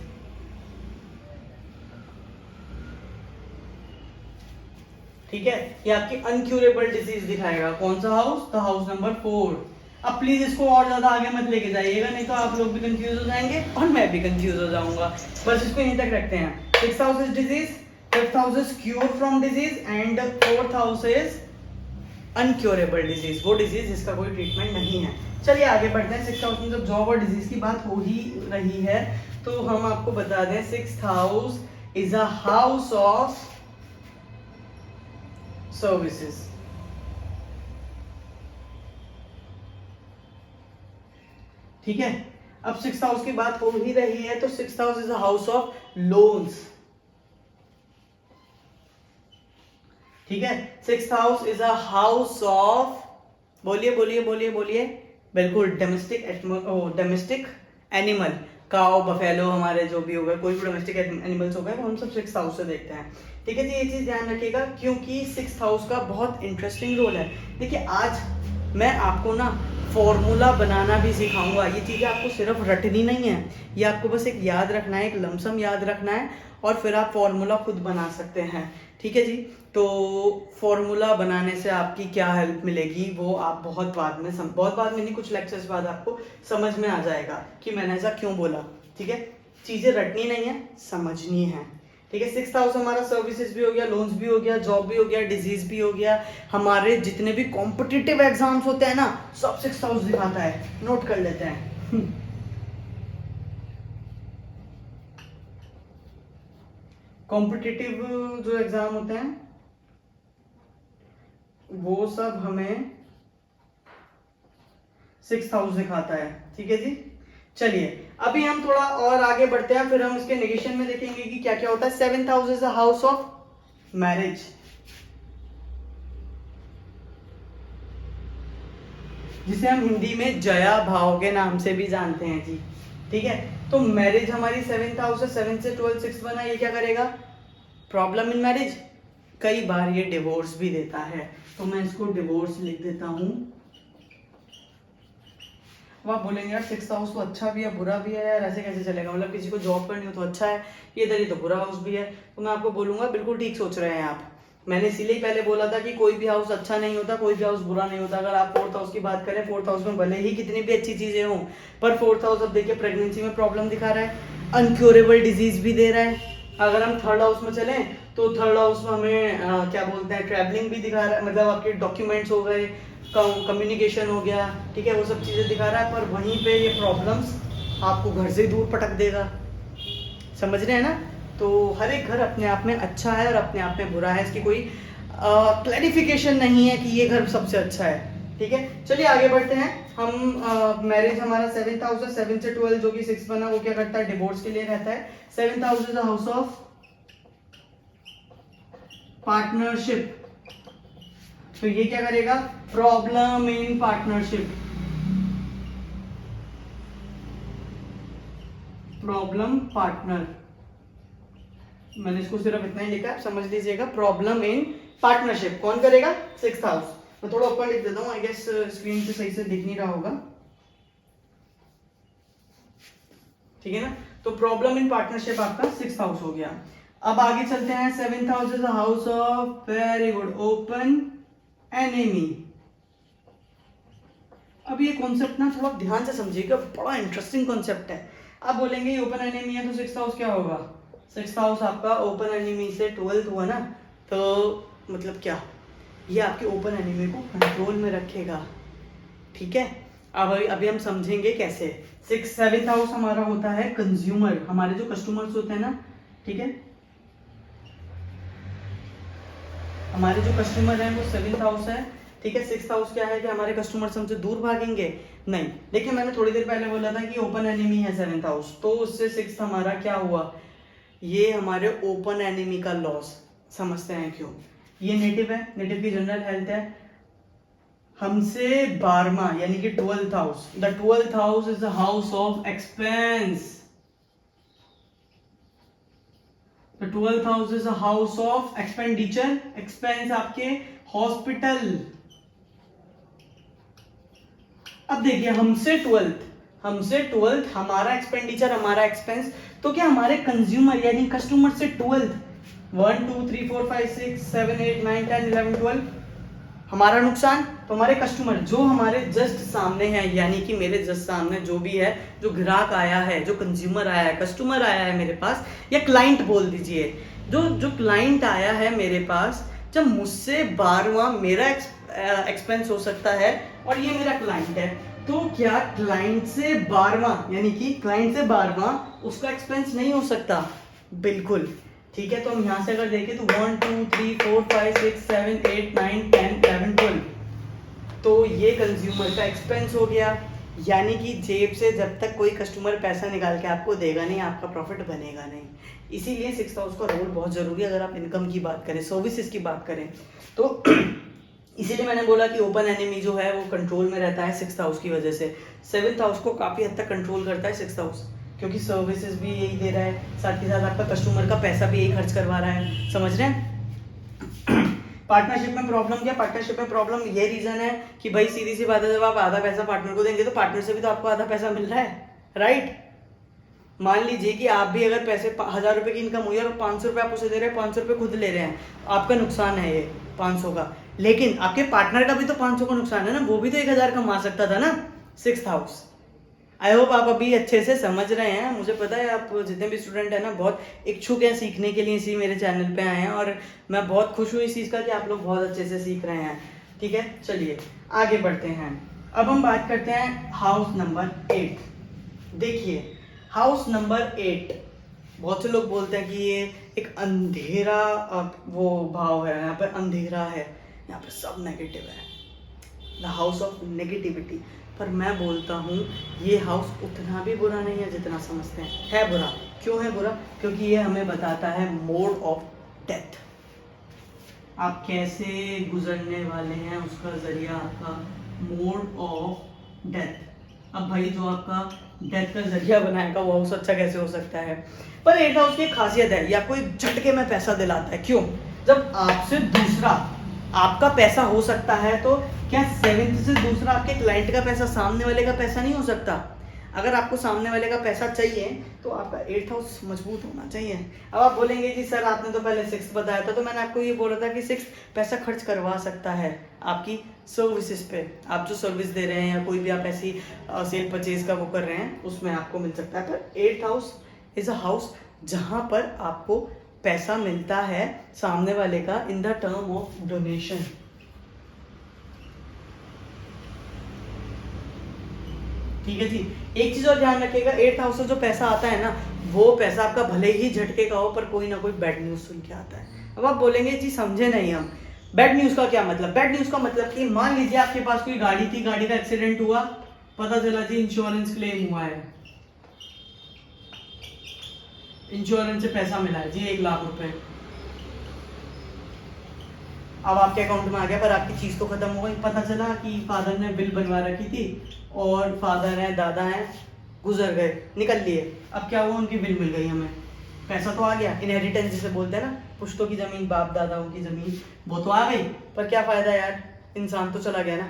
Speaker 1: ठीक है, ये आपकी अनक्यूरेबल डिजीज दिखाएगा। कौन सा हाउस, द हाउस नंबर 4। अब प्लीज इसको और ज्यादा आगे मत लेके जाइएगा, नहीं तो आप लोग भी कंफ्यूज हो जाएंगे और मैं भी कंफ्यूज हो जाऊंगा। बस इसको यहीं तक रखते हैं। 6th house is disease, 5th house is cure from disease and 4th house is incurable disease, वो डिजीज जिसका कोई ट्रीटमेंट नहीं है। चलिए आगे बढ़ते हैं। 6th हाउस में जब जॉब और डिजीज की बात हो ही रही है तो हम आपको बता दें 6th house is a house of services, ठीक है। अब 6th हाउस की बात हो ही रही है तो 6th house is a house of loans, ठीक है। 6th house is a house of, बोलिए बोलिए बोलिए बोलिए, बिल्कुल, डोमेस्टिक एनिमल, काउ, बफेलो, हमारे जो भी हो गए, कोई भी डोमेस्टिक एनिमल्स हो गए, वो हम सब 6th हाउस से देखते हैं, ठीक है जी। ये चीज ध्यान रखिएगा क्योंकि 6th हाउस का बहुत इंटरेस्टिंग रोल है। देखिए आज मैं आपको ना फॉर्मूला बनाना भी सिखाऊंगा, ये चीजें आपको सिर्फ रटनी नहीं है, ये आपको बस एक याद रखना है, एक लमसम याद रखना है और फिर आप फॉर्मूला खुद बना सकते हैं, ठीक है जी। तो फॉर्मूला बनाने से आपकी क्या हेल्प मिलेगी वो आप बहुत बाद में नहीं, कुछ लेक्चर्स बाद आपको समझ में आ जाएगा कि मैंने ऐसा क्यों बोला, ठीक है। चीजें रटनी नहीं है, समझनी है, ठीक है। 6th हाउस हमारा सर्विसेज भी हो गया, लोन्स भी हो गया, जॉब भी हो गया, डिजीज भी हो गया, हमारे जितने भी कॉम्पिटिटिव एग्जाम्स होते हैं ना सब 6th हाउस दिखाता है, नोट कर लेते हैं। कॉम्पिटिटिव जो एग्जाम होते हैं वो सब हमें 6th हाउस दिखाता है, ठीक है जी। चलिए अभी हम थोड़ा और आगे बढ़ते हैं, फिर हम इसके नेगेशन में देखेंगे कि क्या क्या होता है। 7th house is a house of marriage, जिसे हम हिंदी में जया भाव के नाम से भी जानते हैं जी, ठीक है। तो मैरिज हमारी 7th हाउस है, 7 से 12 6 बना, ये क्या करेगा, प्रॉब्लम इन मैरिज, कई बार ये डिवोर्स भी देता है, तो मैं इसको डिवोर्स लिख देता हूं। अब आप बोलेंगे यार 6th हाउस तो अच्छा भी है बुरा भी है यार, ऐसे कैसे चलेगा, मतलब किसी को जॉब करनी हो तो अच्छा है, ये इधर ही तो बुरा हाउस भी है। तो मैं आपको बोलूंगा बिल्कुल ठीक सोच रहे हैं आप, मैंने इसीलिए पहले बोला था कि कोई भी हाउस अच्छा नहीं होता, कोई भी हाउस बुरा नहीं होता। अगर आप 4th हाउस की बात करें, 4th हाउस में भले ही कितनी भी अच्छी चीजें हों, पर 4th हाउस अब देखिए प्रेगनेंसी में प्रॉब्लम दिखा रहा है, अनक्योरेबल डिजीज भी दे रहा है। अगर हम 3rd हाउस में चलें तो 3rd हाउस में हमें क्या बोलते हैं, ट्रैवलिंग भी दिखा रहा है, मतलब आपके डॉक्यूमेंट्स हो गए, कम्युनिकेशन हो गया, ठीक है, वो सब चीजें दिखा रहा है, पर वहीं पे ये प्रॉब्लम्स आपको घर से दूर पटक देगा, समझ रहे हैं ना। तो हर एक घर अपने आप में अच्छा है और अपने आप में बुरा है, इसकी कोई क्लैरिफिकेशन नहीं है कि ये घर सबसे अच्छा है, ठीक है। चलिए आगे बढ़ते हैं हम। मैरिज हमारा 7th हाउस है, 7 से 12 जो कि 6 बना, वो क्या करता है, डिवोर्स के लिए रहता है। 7th house is the house of partnership, तो ये क्या करेगा, problem in partnership, problem partner, मैंने इसको सिर्फ इतना ही लिखा है, समझ लीजिएगा, प्रॉब्लम इन पार्टनरशिप कौन करेगा, 6th हाउस। मैं थोड़ा ऊपर लिख देता हूँ, आई गेस स्क्रीन पे सही से दिख नहीं रहा होगा, ठीक है ना। तो प्रॉब्लम इन पार्टनरशिप आपका 6th हाउस हो गया। अब आगे चलते हैं। 7th house is house of, very good, open enemy. अब ये कॉन्सेप्ट ना थोड़ा ध्यान से समझिएगा, बड़ा इंटरेस्टिंग कॉन्सेप्ट है। आप बोलेंगे ओपन एनिमी है तो 6th हाउस क्या होगा, 6th हाउस आपका ओपन एनिमी से 12th हुआ ना, तो मतलब क्या, ये आपके ओपन एनिमी को कंट्रोल में रखेगा, ठीक है। अब अभी हम समझेंगे कैसे। 7th हाउस हमारा होता है कंज्यूमर, हमारे जो कस्टमर्स होते हैं ना, ठीक है, हमारे जो कस्टमर हैं वो 7th हाउस है, ठीक है। 6th हाउस क्या है कि हमारे कस्टमर्स हमसे दूर भागेंगे नहीं, देखिए मैंने थोड़ी देर पहले बोला था कि ओपन एनिमी है 7th हाउस, तो उससे 6th हमारा क्या हुआ, ये हमारे ओपन एनिमी का लॉस। समझते हैं क्यों। ये नेटिव है, नेटिव की जनरल हेल्थ है, हमसे 12वां यानी कि 12th house, the 12th house is the house of expense, the 12th house is the house of expenditure, expense आपके हॉस्पिटल। अब देखिए हमसे 12th हमारा एक्सपेंडिचर, हमारा एक्सपेंस, तो क्या हमारे कंज्यूमर यानी कस्टमर से 12th 1 2 3 4 5 6 7 8 9 10 11 12 हमारा नुकसान, तो हमारे कस्टमर जो हमारे जस्ट सामने हैं, यानी कि मेरे जस्ट सामने जो भी है, जो ग्राहक आया है, जो कंज्यूमर आया है, कस्टमर आया है मेरे पास, या क्लाइंट बोल दीजिए, जो क्लाइंट आया है मेरे पास, जब मुझसे 12वां मेरा एक्सपेंस हो सकता है और ये मेरा क्लाइंट है, तो क्या क्लाइंट से 12वां यानी कि क्लाइंट से 12वां उसका एक्सपेंस नहीं हो सकता? बिल्कुल, ठीक है। तो हम यहाँ से अगर देखें तो 1 2 3 4 5 6 7 8 9 10 11 12, तो ये कंज्यूमर का एक्सपेंस हो गया, यानी कि जेब से जब तक कोई कस्टमर पैसा निकाल के आपको देगा नहीं, आपका प्रॉफिट बनेगा नहीं। इसीलिए 6th हाउस का रोल बहुत जरूरी है अगर आप इनकम की बात करें, सर्विसेज की बात करें तो। इसीलिए मैंने बोला कि ओपन एनिमी जो है वो कंट्रोल में रहता है 6th हाउस की वजह से। 7th हाउस को काफी हद तक कंट्रोल करता है 6th हाउस, क्योंकि सर्विसेज भी यही दे रहा है, साथ ही साथ आपका कस्टमर का पैसा भी यही खर्च करवा रहा है। समझ रहे हैं? पार्टनरशिप में प्रॉब्लम क्या? पार्टनरशिप में प्रॉब्लम ये रीजन है कि भाई सीधी सी बात है, जब आप आधा पैसा पार्टनर को देंगे तो पार्टनर से भी तो आपको आधा पैसा मिल रहा है, राइट। मान लीजिए कि आप भी अगर पैसे 1000 रुपए की इनकम हुई और 500 रुपए आप उसे दे रहे हैं, 500 रुपए खुद ले रहे हैं, आपका नुकसान है ये 500 का, लेकिन आपके पार्टनर का भी तो 500 का नुकसान है ना, वो भी तो 1000 कमा सकता था ना। 6th house. आई होप आप अभी अच्छे से समझ रहे हैं। मुझे पता है आप जितने भी स्टूडेंट हैं ना बहुत इच्छुक हैं सीखने के लिए, इसी मेरे चैनल पे आए हैं और मैं बहुत खुश हूँ इस चीज़ का कि आप लोग बहुत अच्छे से सीख रहे हैं, ठीक है। चलिए आगे बढ़ते हैं। अब हम बात करते हैं हाउस नंबर 8। देखिए हाउस नंबर 8, बहुत से लोग बोलते हैं कि ये एक अंधेरा वो भाव है, यहाँ पे अंधेरा है, यहाँ पे सब नेगेटिव है, द हाउस ऑफ नेगेटिविटी। पर मैं बोलता हूँ ये हाउस उतना भी बुरा नहीं है जितना समझते हैं। है बुरा, क्यों है बुरा? क्योंकि ये हमें बताता है मोड ऑफ डेथ, आप कैसे गुजरने वाले हैं, उसका जरिया आपका मोड ऑफ डेथ। अब भाई जो आपका डेथ का जरिया बनाएगा वो हाउस अच्छा कैसे हो सकता है? पर 8th हाउस की एक खासियत है, या कोई झटके में पैसा दिलाता है। क्यों? जब आपसे दूसरा आपका पैसा हो सकता है, तो क्या 7th से दूसरा आपके क्लाइंट का पैसा सामने वाले का पैसा नहीं हो सकता? अगर आपको सामने वाले का पैसा चाहिए तो आपका 8th हाउस मजबूत होना चाहिए। अब आप बोलेंगे जी सर आपने तो पहले 6th बताया था, तो मैंने आपको ये बोला था कि 6th पैसा खर्च करवा सकता है आपकी सर्विसेज पे, आप जो सर्विस दे रहे हैं या कोई भी आप ऐसी सेल परचेज का वो कर रहे हैं उसमें आपको मिल सकता है। पर 8th house is a house जहां पर आपको पैसा मिलता है सामने वाले का in the term of donation. ठीक है जी। एक चीज और ध्यान रखिएगा, 8th हाउस से जो पैसा आता है ना, वो पैसा आपका भले ही झटके का हो पर कोई ना कोई बैड न्यूज सुन के आता है। अब आप बोलेंगे जी समझे नहीं हम, बैड न्यूज का क्या मतलब? बैड न्यूज का मतलब कि मान लीजिए आपके पास कोई गाड़ी थी, गाड़ी का एक्सीडेंट हुआ, पता चला जी इंश्योरेंस क्लेम हुआ है, इंश्योरेंस से पैसा मिला है जी 1 लाख रुपए, अब आपके अकाउंट में आ गया, पर आपकी चीज तो खत्म हो गई। पता चला कि फादर ने बिल बनवा रखी थी और फादर हैं दादा हैं गुजर गए, निकल लिए, अब क्या हुआ, उनकी बिल मिल गई हमें, पैसा तो आ गया, इनहेरिटेंस जिसे बोलते हैं ना, पुश्तों की जमीन, बाप दादाओं की जमीन, वो तो आ गई, पर क्या फायदा यार, इंसान तो चला गया ना।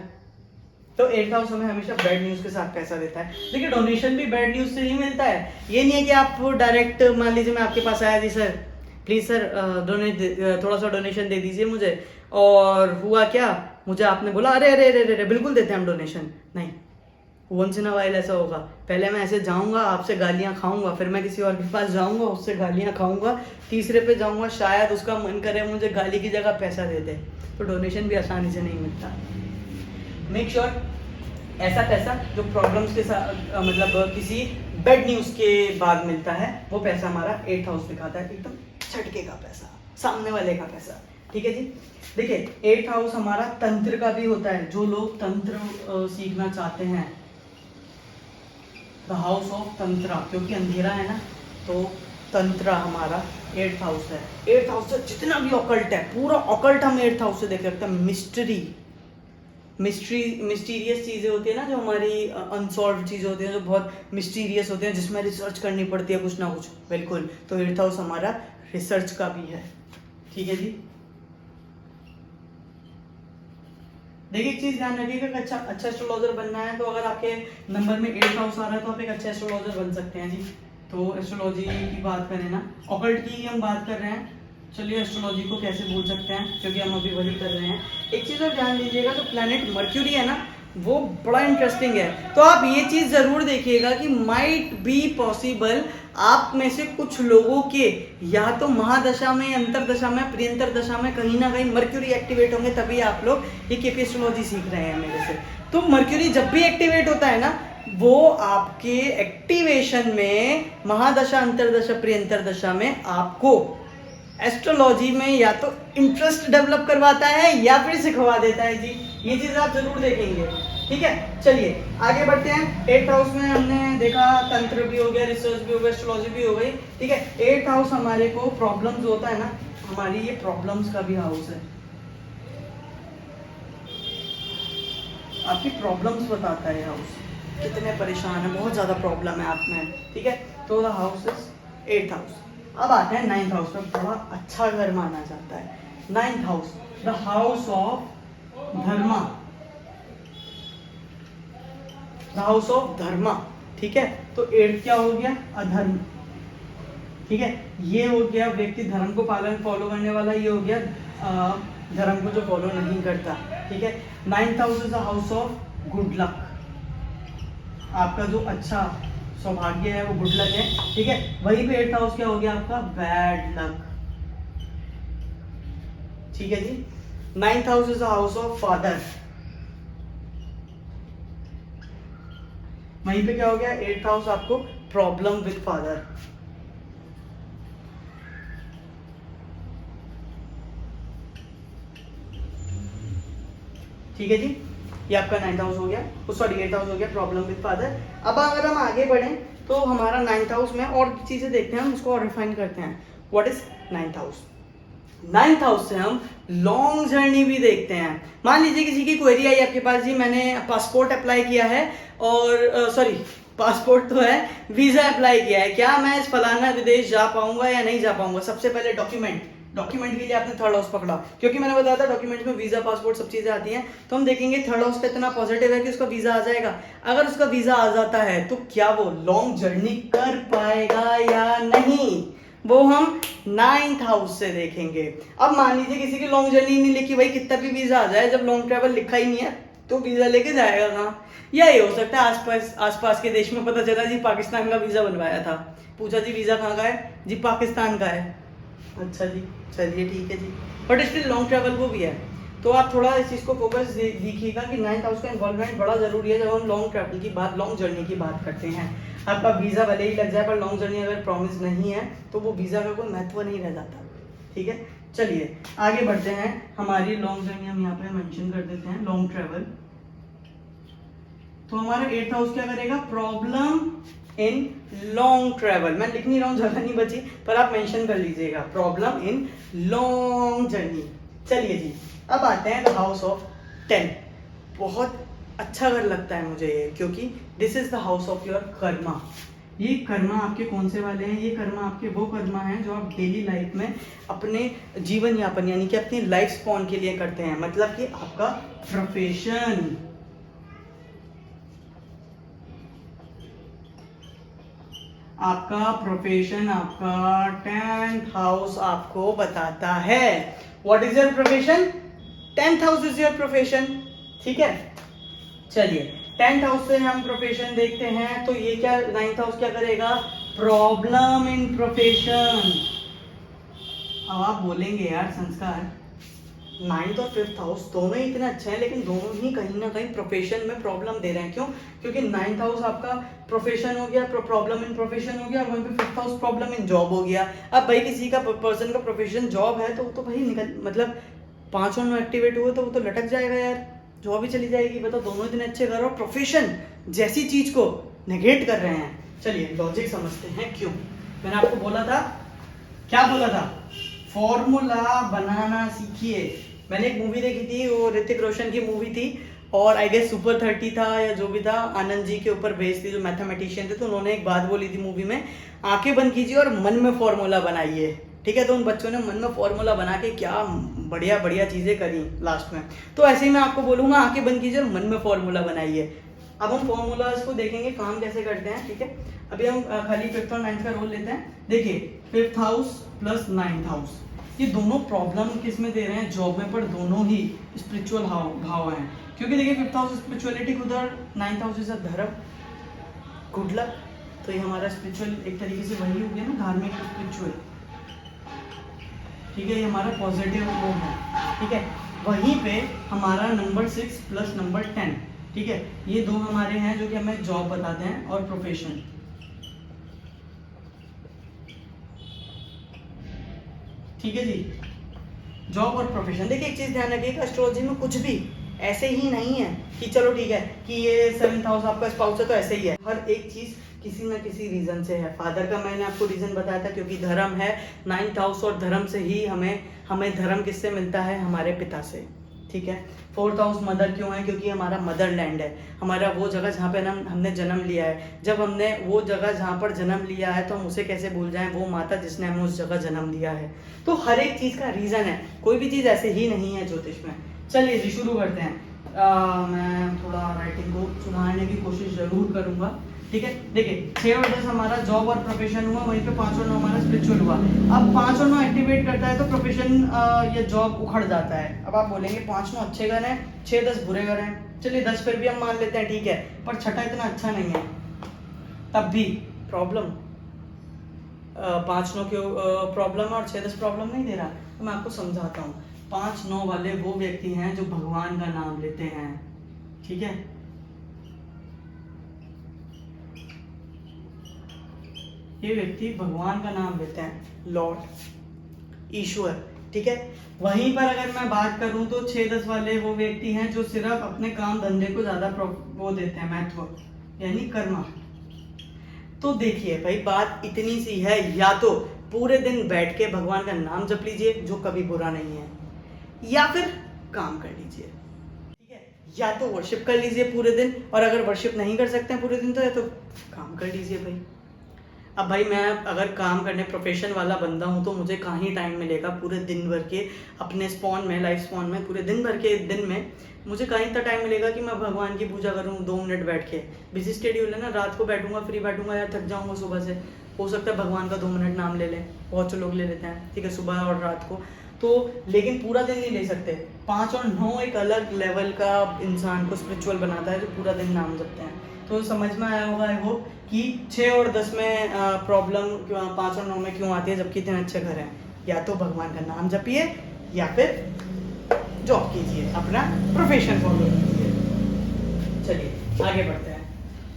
Speaker 1: तो 8th हाउस हमें हमेशा बैड न्यूज के साथ पैसा देता है। देखिए डोनेशन भी बैड न्यूज से ही मिलता है, ये नहीं है कि आप डायरेक्ट, मान लीजिए मैं आपके पास आया जी सर प्लीज सर डोनेट, थोड़ा सा डोनेशन दे दीजिए मुझे, और हुआ क्या, मुझे आपने बोला अरे अरे अरे अरे बिल्कुल देते हैं हम डोनेशन, नहीं, वंस इन अ वाइल ऐसा होगा, पहले मैं ऐसे जाऊंगा आपसे गालियां खाऊंगा, फिर मैं किसी और के पास जाऊंगा उससे गालियां खाऊंगा, तीसरे पे जाऊंगा शायद उसका मन करे मुझे गाली की जगह पैसा दे दे। तो डोनेशन भी आसानी से नहीं मिलता। मेक श्योर ऐसा पैसा जो प्रॉब्लम्स के साथ मतलब किसी बैड न्यूज के बाद मिलता है, वो पैसा हमारा 8th हाउस दिखाता है, एकदम झटके का पैसा, सामने वाले का पैसा। ठीक है जी। देखिए 8th हाउस हमारा तंत्र का भी होता है, जो लोग तंत्र सीखना चाहते हैं, द हाउस ऑफ तंत्रा, क्योंकि अंधेरा है ना, तो तंत्रा हमारा 8th हाउस है। 8th हाउस से जितना भी ऑकल्ट है, पूरा ऑकल्ट हम 8th हाउस से देख सकते हैं। मिस्टीरियस चीज़ें होती है ना, जो हमारी अनसॉल्व चीज़ें होती हैं, जो बहुत मिस्टीरियस होती हैं, जिसमें रिसर्च करनी पड़ती है कुछ ना कुछ, बिल्कुल, तो 8th हाउस हमारा रिसर्च का भी है। ठीक है जी। देखिए एक चीज ध्यान रखिएगा कि अच्छा एस्ट्रोलॉजर बनना है, तो अगर आपके नंबर में 8th हाउस आ रहा है तो आप एक अच्छा एस्ट्रोलॉजर बन सकते हैं जी। तो एस्ट्रोलॉजी की बात करें ना, ऑकल्ट की हम बात कर रहे हैं, चलिए एस्ट्रोलॉजी को कैसे भूल सकते हैं, क्योंकि हम अभी वही कर रहे हैं। एक चीज़ और ध्यान दीजिएगा, जो प्लैनेट मर्क्यूरी है ना, वो बड़ा इंटरेस्टिंग है। तो आप ये चीज़ ज़रूर देखिएगा कि माइट बी पॉसिबल आप में से कुछ लोगों के या तो महादशा में, अंतरदशा में, प्रियंतर दशा में कहीं ना कहीं मर्क्यूरी एक्टिवेट होंगे, तभी आप लोग ये केपी एस्ट्रोलॉजी सीख रहे हैं मेरे से। तो मर्क्यूरी जब भी एक्टिवेट होता है ना, वो आपके एक्टिवेशन में महादशा, अंतरदशा, प्रियंतर दशा में आपको एस्ट्रोलॉजी में या तो इंटरेस्ट डेवलप करवाता है या फिर सिखवा देता है जी। ये चीज आप जरूर देखेंगे। ठीक है, चलिए आगे बढ़ते हैं। 8th हाउस में हमने देखा तंत्र भी हो गया, रिसर्च भी हो गया, एस्ट्रोलॉजी भी हो गई। ठीक है, 8th हाउस हमारे को प्रॉब्लम्स होता है ना, हमारी ये प्रॉब्लम्स का भी हाउस है, आपकी प्रॉब्लम्स बताता है हाउस, कितने परेशान है, बहुत ज्यादा प्रॉब्लम है आप में। ठीक है, तो the house is 8th house. अब आते हैं 9th हाउस में, बड़ा अच्छा घर माना जाता है 9th house, the house of dharma, the house of dharma. ठीक है, तो 8th क्या हो गया, अधर्म। ठीक है, ये हो गया व्यक्ति धर्म को फॉलो करने वाला, ये हो गया धर्म को जो फॉलो नहीं करता। ठीक है, 9th house is the house of good luck, आपका जो अच्छा सौभाग्य है वो गुड लक है। ठीक है, वहीं पे 8th हाउस क्या हो गया आपका, बैड लक। ठीक है जी। 9th house is the house of father, वहीं पे क्या हो गया, 8th हाउस आपको प्रॉब्लम विद फादर। ठीक है जी, ये आपका 9th हाउस हो गया, सॉरी 8th हाउस हो गया, प्रॉब्लम विद फादर। अब अगर हम आगे बढ़ें तो हमारा 9th हाउस में और चीजें देखते हैं, हम उसको और रिफाइन करते हैं। What is 9th house? 9th house से हम लॉन्ग जर्नी भी देखते हैं। मान लीजिए किसी की क्वेरी आई आपके पास, जी मैंने पासपोर्ट अप्लाई किया है और सॉरी पासपोर्ट तो है, वीजा अप्लाई किया है, क्या मैं इस फलाना विदेश जा पाऊंगा या नहीं जा पाऊंगा? सबसे पहले डॉक्यूमेंट के लिए आपने 3rd हाउस पकड़ा, क्योंकि मैंने बताया था डॉक्यूमेंट में वीजा, पासपोर्ट सब चीजें आती हैं। तो हम देखेंगे 3rd हाउस का इतना पॉजिटिव है कि उसका वीजा आ जाएगा। अगर उसका वीजा आ जाता है तो क्या वो लॉन्ग जर्नी कर पाएगा या नहीं, वो हम 9th हाउस से देखेंगे। अब मान लीजिए किसी की लॉन्ग जर्नी नहीं लिखी, भाई कितना भी वीजा आ जाए, जब लॉन्ग ट्रैवल लिखा ही नहीं है तो वीजा लेके जाएगा कहाँ? या ये हो सकता है आसपास के देश में पता चला जी पाकिस्तान का वीजा बनवाया था, पूछा जी वीजा कहाँ का है, जी पाकिस्तान का है, अच्छा जी चलिए ठीक है जी, बट स्टिल लॉन्ग ट्रैवल वो भी है। तो आप थोड़ा इस चीज़ को फोकस देखिएगा कि 9th हाउस का इन्वॉल्वमेंट बड़ा जरूरी है जब हम लॉन्ग ट्रैवल की बात, लॉन्ग जर्नी की बात करते हैं। आपका वीज़ा भले ही लग जाए पर लॉन्ग जर्नी अगर प्रॉमिस नहीं है तो वो वीज़ा का कोई महत्व नहीं रह जाता। ठीक है, चलिए आगे बढ़ते हैं। हमारी लॉन्ग जर्नी हम यहाँ पे मेंशन कर देते हैं, लॉन्ग ट्रैवल। तो हमारा 8th हाउस क्या करेगा, प्रॉब्लम इन लॉन्ग ट्रैवल। मैं लिख नहीं रहा हूँ, जगह नहीं बची, पर आप मेंशन कर लीजिएगा, प्रॉब्लम इन लॉन्ग जर्नी। चलिए जी, अब आते हैं द हाउस ऑफ 10। बहुत अच्छा घर लगता है मुझे ये, क्योंकि this is the house of your Karma. ये कर्मा आपके कौन से वाले हैं? ये कर्मा आपके वो कर्मा हैं जो आप डेली लाइफ में अपने जीवन यापन यानी कि अपनी लाइफ स्पॉन के लिए करते हैं। मतलब कि आपका प्रोफेशन, आपका 10th हाउस आपको बताता है what is your profession. 10th house is your profession. ठीक है, चलिए 10th हाउस से हम प्रोफेशन देखते हैं, तो ये क्या 9th हाउस क्या करेगा, प्रॉब्लम इन प्रोफेशन। अब आप बोलेंगे यार संस्कार नाइन्थ और फिफ्थ हाउस दोनों ही इतने अच्छे हैं, लेकिन दोनों ही कहीं ना कहीं प्रोफेशन में प्रॉब्लम दे रहे हैं। क्यों? क्योंकि नाइन्थ हाउस आपका प्रोफेशन हो गया, प्रॉब्लम इन प्रोफेशन हो गया, और वहीं पे fifth house problem in job हो गया। अब भाई किसी का पर्सन का प्रोफेशन जॉब है तो भाई निकल, मतलब 5 और 9 एक्टिवेट हुए तो वो तो लटक जाएगा यार, जॉब ही चली जाएगी। बताओ, दोनों इतने अच्छे कर, और प्रोफेशन जैसी चीज को नेगेट कर रहे हैं। चलिए लॉजिक समझते हैं क्यों। मैंने आपको बोला था, क्या बोला था? फॉर्मूला बनाना सीखिए। मैंने एक मूवी देखी थी, वो ऋतिक रोशन की मूवी थी, और आई गेस सुपर 30 था या जो भी था, आनंद जी के ऊपर बेस्ड थी, जो मैथमेटिशियन थे। तो उन्होंने एक बात बोली थी मूवी में, आंखें बंद कीजिए और मन में फॉर्मूला बनाइए। ठीक है, तो उन बच्चों ने मन में फॉर्मूला बना के क्या बढ़िया बढ़िया चीजें करी लास्ट में। तो ऐसे ही मैं आपको बोलूंगा, आंखें बंद कीजिए और मन में फॉर्मूला बनाइए। अब हम फॉर्मूलाज को देखेंगे काम कैसे करते हैं। ठीक है, अभी हम खाली फिफ्थ और नाइन्थ का रोल लेते हैं। देखिए, fifth house plus ninth house, ये दोनों प्रॉब्लम किस में दे रहे हैं? जॉब में, पर दोनों ही स्पिरिचुअल भाव हैं। क्योंकि देखिए, फिफ्थ हाउस स्पिरिचुअलिटी खुद, और नाइन्थ हाउस इज अ धर्म, गुड लक। तो ये हमारा स्पिरिचुअल एक तरीके से वही हो गया ना, धार्मिक स्पिरिचुअल। ठीक है, ये हमारा पॉजिटिव वो है। ठीक है, वहीं पे हमारा नंबर 6 प्लस नंबर 10, ठीक है, ये दो हमारे हैं जो कि हमें जॉब बताते हैं और प्रोफेशन। ठीक है जी, जॉब और प्रोफेशन। देखिए एक चीज ध्यान रखिएगा, एस्ट्रोलॉजी में कुछ भी ऐसे ही नहीं है कि चलो ठीक है कि ये 7th हाउस आपका स्पाउस है तो ऐसे ही है। हर एक चीज किसी ना किसी रीजन से है। फादर का मैंने आपको रीजन बताया था, क्योंकि धर्म है 9th हाउस, और धर्म से ही हमें धर्म किससे मिलता है? हमारे पिता से। ठीक है, 4th हाउस मदर क्यों है? क्योंकि हमारा मदरलैंड है, हमारा वो जगह जहाँ पे हमने जन्म लिया है। जब हमने वो जगह जहाँ पर जन्म लिया है तो हम उसे कैसे भूल जाएं? वो माता जिसने हमें उस जगह जन्म लिया है। तो हर एक चीज का रीजन है, कोई भी चीज ऐसे ही नहीं है ज्योतिष में। चलिए जी शुरू करते हैं। मैं थोड़ा राइटिंग को सुधारने की कोशिश जरूर करूंगा। ठीक है, देखिए 6 और 10 हमारा जॉब और प्रोफेशन हुआ, वहीं पे 5 और 9 हमारा स्पिरिचुअल हुआ। अब 5 और 9 एक्टिवेट करता है तो प्रोफेशन या जॉब उखड़ जाता है। अब आप बोलेंगे 5 9 अच्छे घर हैं, 6 10 बुरे घर हैं। चलिए 10 फिर भी हम मान लेते हैं, ठीक है, पर छठा इतना अच्छा नहीं है, तब भी प्रॉब्लम। 5 9 क्यों प्रॉब्लम है और 6 10 प्रॉब्लम नहीं दे रहा? तो मैं आपको समझाता हूँ। 5 9 वाले वो व्यक्ति हैं जो भगवान का नाम लेते हैं। ठीक है, ये व्यक्ति भगवान का नाम लेते हैं, लॉर्ड, ईश्वर। ठीक है, वहीं पर अगर मैं बात करूं तो 6 10 वाले वो व्यक्ति हैं जो सिर्फ अपने काम धंधे को ज्यादा वो देते हैं महत्व, यानी कर्मा। तो देखिए भाई, बात इतनी सी है, या तो पूरे दिन बैठ के भगवान का नाम जप लीजिए, जो कभी बुरा नहीं है, या फिर काम कर लीजिए। ठीक है, या तो वर्शिप कर लीजिए पूरे दिन, और अगर वर्शिप नहीं कर सकते हैं पूरे दिन तो या तो काम कर लीजिए भाई। अब भाई मैं अगर काम करने प्रोफेशन वाला बंदा हूँ तो मुझे कहाँ ही टाइम मिलेगा पूरे दिन भर के अपने स्पॉन में, लाइफ स्पॉन में, पूरे दिन भर के दिन में मुझे कहीं इतना टाइम मिलेगा कि मैं भगवान की पूजा करूँ 2 मिनट बैठ के? बिजी शेड्यूल है ना, रात को बैठूंगा, फ्री बैठूंगा, या थक जाऊंगा सुबह से, हो सकता है भगवान का 2 मिनट नाम ले लें, बहुत से लोग ले लेते हैं, ठीक है, सुबह और रात को। तो लेकिन पूरा दिन नहीं ले सकते। 5 और 9 एक अलग लेवल का इंसान को स्पिरिचुअल बनाता है, जो पूरा दिन नाम जपते हैं। तो समझ में आया होगा आई होप कि 6 और 10 में प्रॉब्लम 5 और 9 में क्यों आती है, जबकि इतने अच्छे घर हैं। या तो भगवान का नाम जपिए या फिर जॉब कीजिए, अपना प्रोफेशन फॉलो कीजिए। चलिए आगे बढ़ते हैं।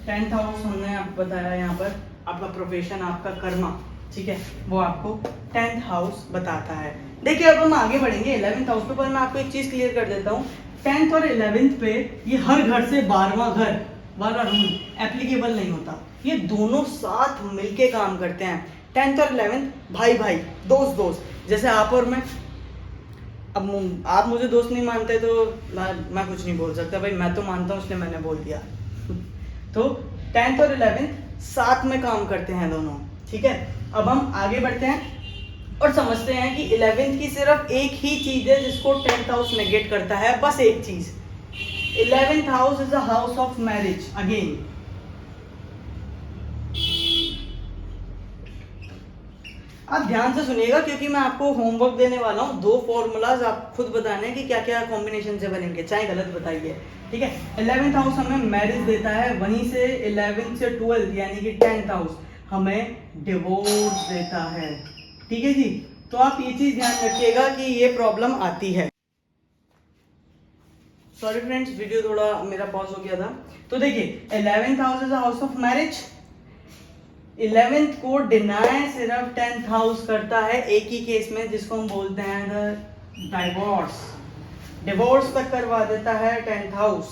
Speaker 1: 10th हाउस हमने आपको बताया, यहाँ पर आपका प्रोफेशन, आपका कर्मा, ठीक है, वो आपको 10th हाउस बताता है। देखिए अब हम आगे बढ़ेंगे 11th हाउस पे, पर मैं आपको एक चीज क्लियर कर देता हूँ। 10th और 11th पे ये हर घर से 12वां घर वाला रूल एप्लीकेबल नहीं होता, ये दोनों साथ मिलके काम करते हैं। 10th और 11th भाई भाई, दोस्त दोस्त, जैसे आप और मैं। अब आप मुझे दोस्त नहीं मानते तो मैं कुछ नहीं बोल सकता भाई, मैं तो मानता हूँ इसलिए मैंने बोल दिया। तो 10th और 11th साथ में काम करते हैं दोनों। ठीक है, अब हम आगे बढ़ते हैं और समझते हैं कि 11th की सिर्फ एक ही चीज है जिसको 10th हाउस नेगेट करता है, बस एक चीज। 11th house is a house of marriage again. आप ध्यान से सुनिएगा क्योंकि मैं आपको होमवर्क देने वाला हूँ। 2 फॉर्मूलाज आप खुद बताने हैं कि क्या क्या कॉम्बिनेशन से बनेंगे, चाहे गलत बताइए। ठीक है, 11th हाउस हमें मैरिज देता है, वहीं से 11th से 12th यानी कि 10th हाउस हमें डिवोर्स देता है। ठीक है जी, तो आप ये चीज ध्यान रखिएगा कि ये प्रॉब्लम आती है। सॉरी फ्रेंड्स, वीडियो थोड़ा मेरा पॉज हो गया था। तो देखिए 11th house is house of marriage. 11th को डिनाई सिर्फ 10th हाउस करता है एक ही केस में, जिसको हम बोलते हैं डाइवोर्स। डिवोर्स तक करवा देता है 10th हाउस,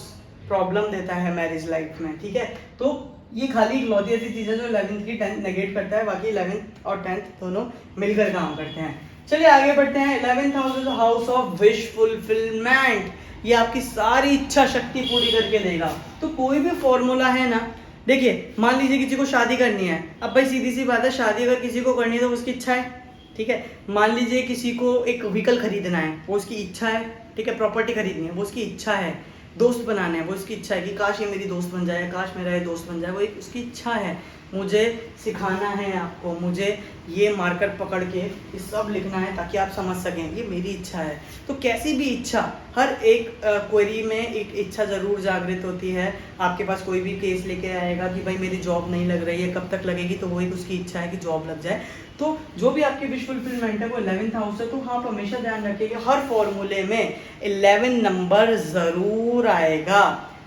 Speaker 1: प्रॉब्लम देता है मैरिज लाइफ में, ठीक है। तो ये खाली इकलौती ऐसी चीज है जो 11th की 10th नेगेट करता है, बाकी 11th और 10th दोनों मिलकर काम करते हैं। चलिए आगे बढ़ते हैं। 11th house is house of wish fulfilment. ये आपकी सारी इच्छा शक्ति पूरी करके देगा। तो कोई भी फॉर्मूला है ना, देखिए मान लीजिए किसी को शादी करनी है, अब भाई सीधी सी बात है, शादी अगर किसी को करनी है तो उसकी इच्छा है, ठीक है। मान लीजिए किसी को एक व्हीकल खरीदना है, वो उसकी इच्छा है, ठीक है। प्रॉपर्टी खरीदनी है, वो उसकी इच्छा है। दोस्त बनाना है, वो उसकी इच्छा है कि काश ये मेरी दोस्त बन जाए, काश मेरा ये दोस्त बन जाए, वो एक उसकी इच्छा है। मुझे सिखाना है आपको, मुझे ये मार्कर पकड़ के ये सब लिखना है ताकि आप समझ सकें, ये मेरी इच्छा है। तो कैसी भी इच्छा, हर एक क्वेरी में एक इच्छा ज़रूर जागृत होती है। आपके पास कोई भी केस लेके आएगा कि भाई मेरी जॉब नहीं लग रही है, कब तक लगेगी, तो वो एक उसकी इच्छा है कि जॉब लग जाए। तो जो भी आपकी विश फुलफिलमेंट है वो 11th हाउस है। तो आप हमेशा ध्यान रखिए कि हर फॉर्मूले में 11 नंबर ज़रूर आएगा,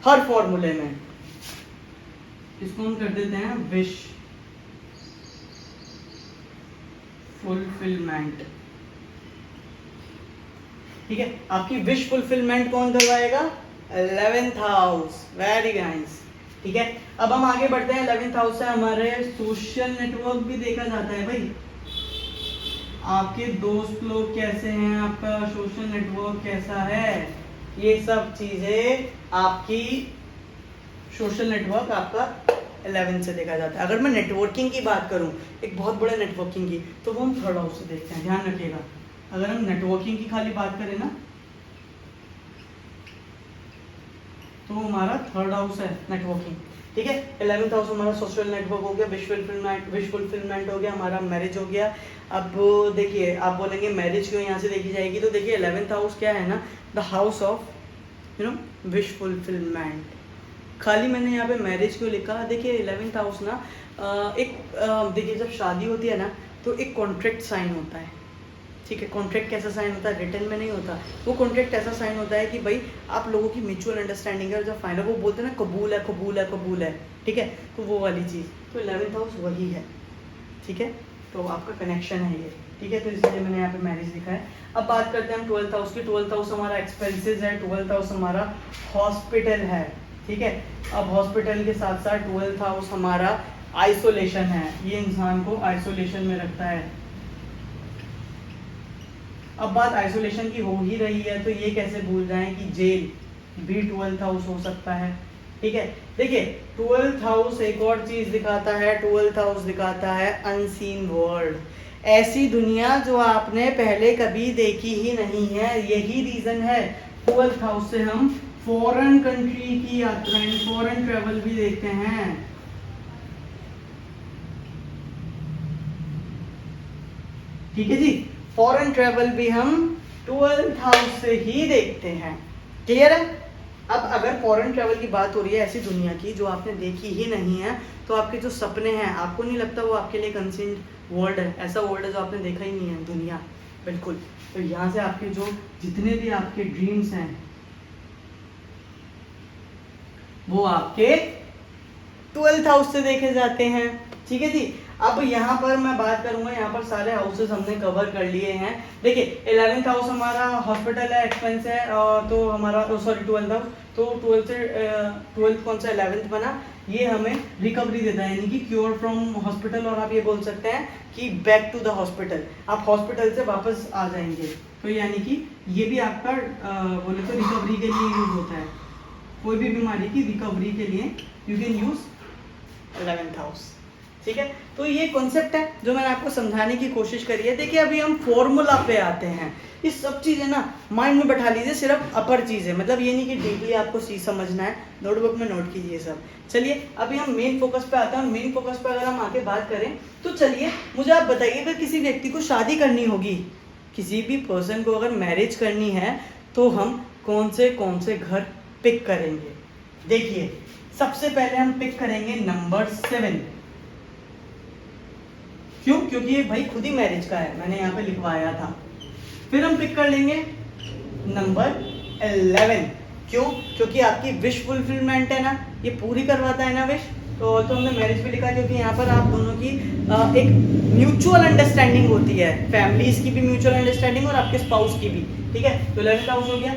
Speaker 1: हर फॉर्मूले में। इसको हम कर देते हैं विश फुलफिलमेंट, ठीक है। आपकी विश फुलफिलमेंट कौन करवाएगा? 11th house. वेरी नाइस, ठीक है। अब हम आगे बढ़ते हैं। 11th हाउस से हमारे सोशल नेटवर्क भी देखा जाता है भाई। आपके दोस्त लोग कैसे हैं, आपका सोशल नेटवर्क कैसा है, ये सब चीजें आपकी सोशल नेटवर्क आपका 11 से देखा जाता है। अगर मैं नेटवर्किंग की बात करूं, एक बहुत बड़े नेटवर्किंग की, तो वो हम 3rd हाउस से देखते हैं, ध्यान रखिएगा। अगर हम नेटवर्किंग की खाली बात करें ना, तो हमारा 3rd हाउस है नेटवर्किंग, ठीक है। 11th हाउस हमारा सोशल नेटवर्क हो गया, विश फुलफिलमेंट हो गया, हमारा मैरिज हो गया। अब देखिए आप बोलेंगे मैरिज क्यों यहाँ से देखी जाएगी, तो देखिए 11th हाउस क्या है ना, the house of wish fulfilment. खाली मैंने यहाँ पे मैरिज क्यों लिखा, देखिए 11th हाउस ना देखिए जब शादी होती है ना, तो एक कॉन्ट्रैक्ट साइन होता है, ठीक है। कॉन्ट्रैक्ट कैसा साइन होता है, रिटर्न में नहीं होता। वो कॉन्ट्रैक्ट ऐसा साइन होता है कि भाई आप लोगों की म्यूचुअल अंडरस्टैंडिंग है, जब फाइनल वो बोलते हैं ना कबूल है कबूल है कबूल है, ठीक है। तो वो वाली चीज़, तो 11th हाउस वही है, ठीक है। तो आपका कनेक्शन है ये, ठीक है। तो इसलिए मैंने यहाँ पे मैरिज लिखा है। अब बात करते हैं हम 12th हाउस की। 12th हाउस हमारा एक्सपेंसेस है, 12th हाउस हमारा हॉस्पिटल है, ठीक है। अब हॉस्पिटल के साथ साथ 12th हाउस हमारा आइसोलेशन है, ये इंसान को आइसोलेशन में रखता है। अब बात आइसोलेशन की हो ही रही है, तो ये कैसे भूल जाएं कि जेल भी 12th हाउस हो सकता है, ठीक है। देखिए 12th हाउस एक और चीज दिखाता है, 12th हाउस दिखाता है अनसीन वर्ल्ड, ऐसी दुनिया जो आपने पहले कभी देखी ही नहीं है। यही रीजन है 12th हाउस से हम फॉरेन कंट्री की यात्राएं, फॉरेन ट्रेवल भी देखते हैं, ठीक है जी। फॉरेन ट्रेवल भी हम 12th हाउस से ही देखते हैं, क्लियर है। अब अगर फॉरेन ट्रेवल की बात हो रही है ऐसी दुनिया की जो आपने देखी ही नहीं है, तो आपके जो सपने हैं, आपको नहीं लगता वो आपके लिए कंसीन वर्ल्ड है, ऐसा वर्ल्ड है जो आपने देखा ही नहीं है दुनिया, बिल्कुल। तो यहाँ से आपके जो जितने भी आपके ड्रीम्स हैं वो आपके 12th हाउस से देखे जाते हैं, ठीक है जी। अब यहाँ पर मैं बात करूंगा, यहाँ पर सारे हाउसेस हमने कवर कर लिए हैं। देखिए 11th हाउस हमारा हॉस्पिटल है, एक्सपेंस है, तो हमारा सॉरी 12th हाउस, तो 12th कौन सा 11th बना, ये हमें रिकवरी देता है, यानी कि क्योर फ्रॉम हॉस्पिटल, और आप ये बोल सकते हैं कि बैक टू द हॉस्पिटल, आप हॉस्पिटल से वापस आ जाएंगे। तो यानी कि ये भी आपका बोले तो रिकवरी के लिए यूज होता है, कोई भी बीमारी की रिकवरी के लिए you can use 11th house, ठीक है। तो ये कॉन्सेप्ट है जो मैंने आपको समझाने की कोशिश करी है। देखिए अभी हम फॉर्मूला पे आते हैं। ये सब चीज़ें ना माइंड में बैठा लीजिए, सिर्फ अपर चीज़ है, मतलब ये नहीं कि डीपली आपको चीज़ समझना है, नोटबुक में नोट कीजिए सब। चलिए अभी हम मेन फोकस पे आते हैं। मेन फोकस पे अगर हम आके बात करें तो चलिए मुझे आप बताइए, अगर किसी व्यक्ति को शादी करनी होगी, किसी भी पर्सन को अगर मैरिज करनी है, तो हम कौन से घर पिक करेंगे। देखिए सबसे पहले हम पिक करेंगे नंबर 7। क्यों? क्योंकि ये भाई खुद ही मैरिज का है, मैंने यहाँ पे लिखवाया था। फिर हम पिक कर लेंगे नंबर 11, क्यों? क्योंकि आपकी विश फुलफिलमेंट है ना, ये पूरी करवाता है ना विश। तो हमने मैरिज भी लिखा क्योंकि यहाँ पर आप दोनों की एक म्यूचुअल अंडरस्टैंडिंग होती है, फैमिलीज की भी म्यूचुअल अंडरस्टैंडिंग और आपके स्पाउस की भी, ठीक है। तो 11th हाउस हो गया।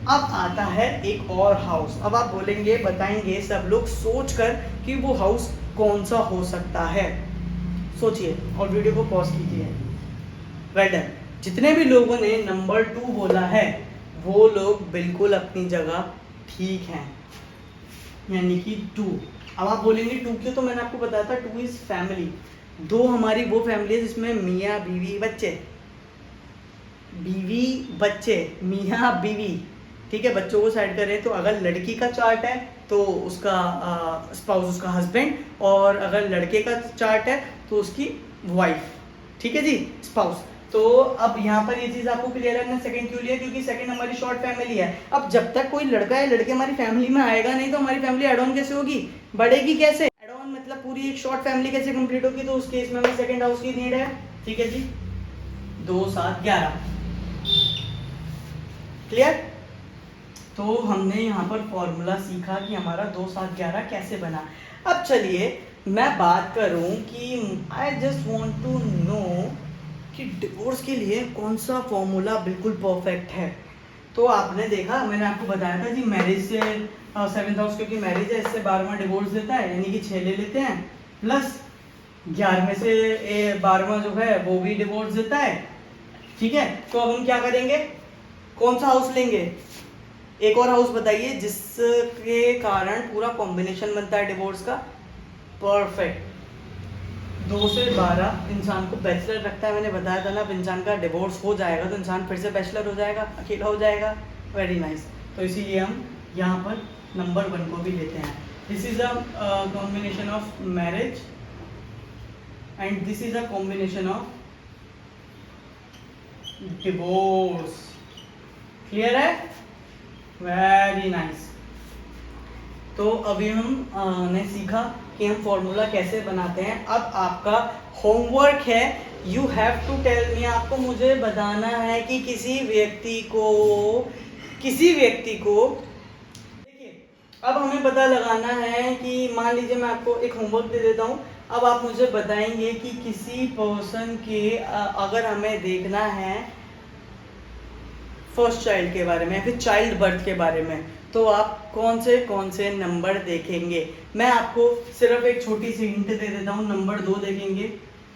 Speaker 1: अब आता है एक और हाउस। अब आप बोलेंगे, बताएंगे सब लोग सोच कर कि वो हाउस कौन सा हो सकता है। सोचिए और वीडियो को पॉज कीजिए। Well done. जितने भी लोगों ने नंबर 2 बोला है वो लोग बिल्कुल अपनी जगह ठीक हैं, यानी कि 2। अब आप बोलेंगे 2 क्यों? तो मैंने आपको बताया था 2 इज फैमिली। 2 हमारी वो फैमिली है जिसमें मियाँ बीवी बच्चे, बीवी बच्चे, मियाँ बीवी, ठीक है। बच्चों को साइड करें तो अगर लड़की का चार्ट है तो उसका स्पाउस उसका हस्बैंड, और अगर लड़के का चार्ट है तो उसकी वाइफ, ठीक है जी, स्पाउस। तो अब यहाँ पर ये चीज आपको क्लियर है। हमने सेकंड क्यों लिया? क्योंकि सेकंड हमारी शॉर्ट फैमिली है। अब जब तक कोई लड़का या लड़के हमारी फैमिली में आएगा नहीं तो हमारी फैमिली एड ऑन कैसे होगी, बढ़ेगी कैसे? एड ऑन मतलब पूरी एक शॉर्ट फैमिली कैसे कंप्लीट होगी? तो उस केस में हमें सेकंड हाउस की नीड है, ठीक है जी। 2 7 11 क्लियर। तो हमने यहाँ पर फॉर्मूला सीखा कि हमारा 2 7 11 कैसे बना। अब चलिए मैं बात करूं कि I just want to know कि डिवोर्स के लिए कौन सा फॉर्मूला बिल्कुल परफेक्ट है। तो आपने देखा, मैंने आपको बताया था जी, मैरिज से 7th हाउस क्योंकि मैरिज है, इससे 12वां डिवोर्स देता है, यानी कि 6 ले लेते हैं, प्लस 11वें से 12वां जो है वो भी डिवोर्स देता है, ठीक है। तो अब हम क्या करेंगे, कौन सा हाउस लेंगे? एक और हाउस बताइए जिसके कारण पूरा कॉम्बिनेशन बनता है डिवोर्स का परफेक्ट। 2 से 12 इंसान को बैचलर रखता है। मैंने बताया था ना, अब इंसान का डिवोर्स हो जाएगा तो इंसान फिर से बैचलर हो जाएगा, अकेला हो जाएगा। Very nice. तो इसीलिए हम यहाँ पर नंबर 1 को भी लेते हैं। This is a combination of marriage and this is a combination of divorce. Clear है? Very nice. तो अभी हमने सीखा कि हम फॉर्मूला कैसे बनाते हैं। अब आपका होमवर्क है, you have to tell me, आपको मुझे बताना है कि किसी व्यक्ति को देखिए, अब हमें पता लगाना है कि मान लीजिए मैं आपको एक होमवर्क दे देता हूँ। अब आप मुझे बताएंगे कि किसी पर्सन के अगर हमें देखना है फर्स्ट चाइल्ड के बारे में या फिर चाइल्ड बर्थ के बारे में, तो आप कौन से नंबर देखेंगे। मैं आपको सिर्फ एक छोटी सी हिंट दे देता हूँ, नंबर 2 देखेंगे।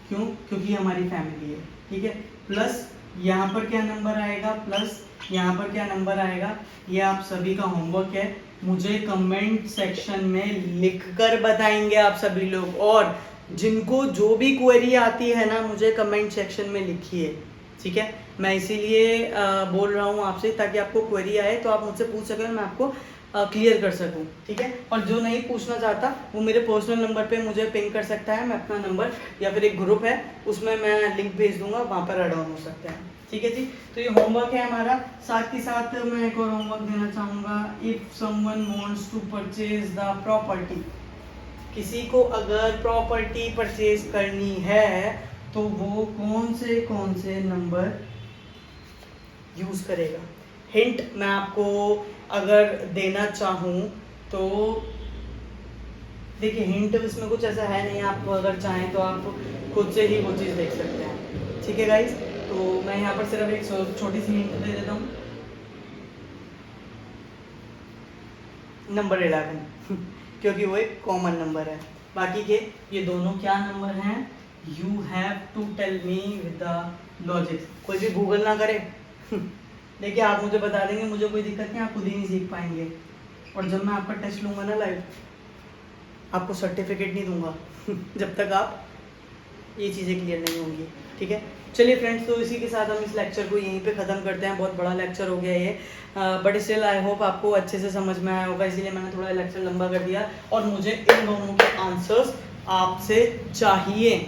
Speaker 1: क्यों? क्योंकि हमारी फैमिली है, ठीक है। प्लस यहाँ पर क्या नंबर आएगा, प्लस यहाँ पर क्या नंबर आएगा, ये आप सभी का होमवर्क है। मुझे कमेंट सेक्शन में लिखकर बताएंगे आप सभी लोग, और जिनको जो भी क्वेरी आती है ना, मुझे कमेंट सेक्शन में लिखिए, ठीक है। मैं इसीलिए बोल रहा हूँ आपसे, ताकि आपको क्वेरी आए तो आप मुझसे पूछ सकें और मैं आपको क्लियर कर सकूँ, ठीक है। और जो नहीं पूछना चाहता वो मेरे पर्सनल नंबर पे मुझे पिंग कर सकता है। मैं अपना नंबर या फिर एक ग्रुप है उसमें मैं लिंक भेज दूंगा, वहाँ पर ऐड ऑन हो सकते हैं, ठीक है जी। तो ये होमवर्क है हमारा। साथ ही साथ मैं एक और होमवर्क देना चाहूँगा। If someone wants to purchase the property, किसी को अगर प्रॉपर्टी परचेज करनी है तो वो कौन से नंबर यूज करेगा। हिंट मैं आपको अगर देना चाहूँ तो देखिए, हिंट इसमें कुछ ऐसा है नहीं, आप अगर चाहें तो आप खुद से ही वो चीज़ देख सकते हैं, ठीक है गाइस। तो मैं यहाँ पर सिर्फ एक छोटी सी हिंट दे देता हूँ, नंबर 11 क्योंकि वो एक कॉमन नंबर है। बाकी के ये दोनों क्या नंबर हैं, you have to tell me with the logic. कोई भी गूगल ना करे देखिए, आप मुझे बता देंगे, मुझे कोई दिक्कत नहीं, आप खुद ही नहीं सीख पाएंगे। और जब मैं आपका टेस्ट लूँगा ना लाइव, आपको सर्टिफिकेट नहीं दूंगा जब तक आप ये चीज़ें क्लियर नहीं होंगी, ठीक है। चलिए फ्रेंड्स, तो इसी के साथ हम इस लेक्चर को यहीं पे ख़त्म करते हैं। बहुत बड़ा लेक्चर हो गया ये, बट स्टिल आई होप आपको अच्छे से समझ में आया होगा, इसीलिए मैंने थोड़ा लेक्चर लंबा कर दिया। और मुझे इन दोनों के आंसर्स आपसे चाहिए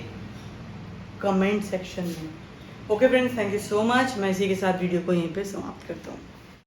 Speaker 1: कमेंट सेक्शन में। Okay friends, thank you so much. मैं इसी के साथ वीडियो को यहीं पे समाप्त करता हूँ।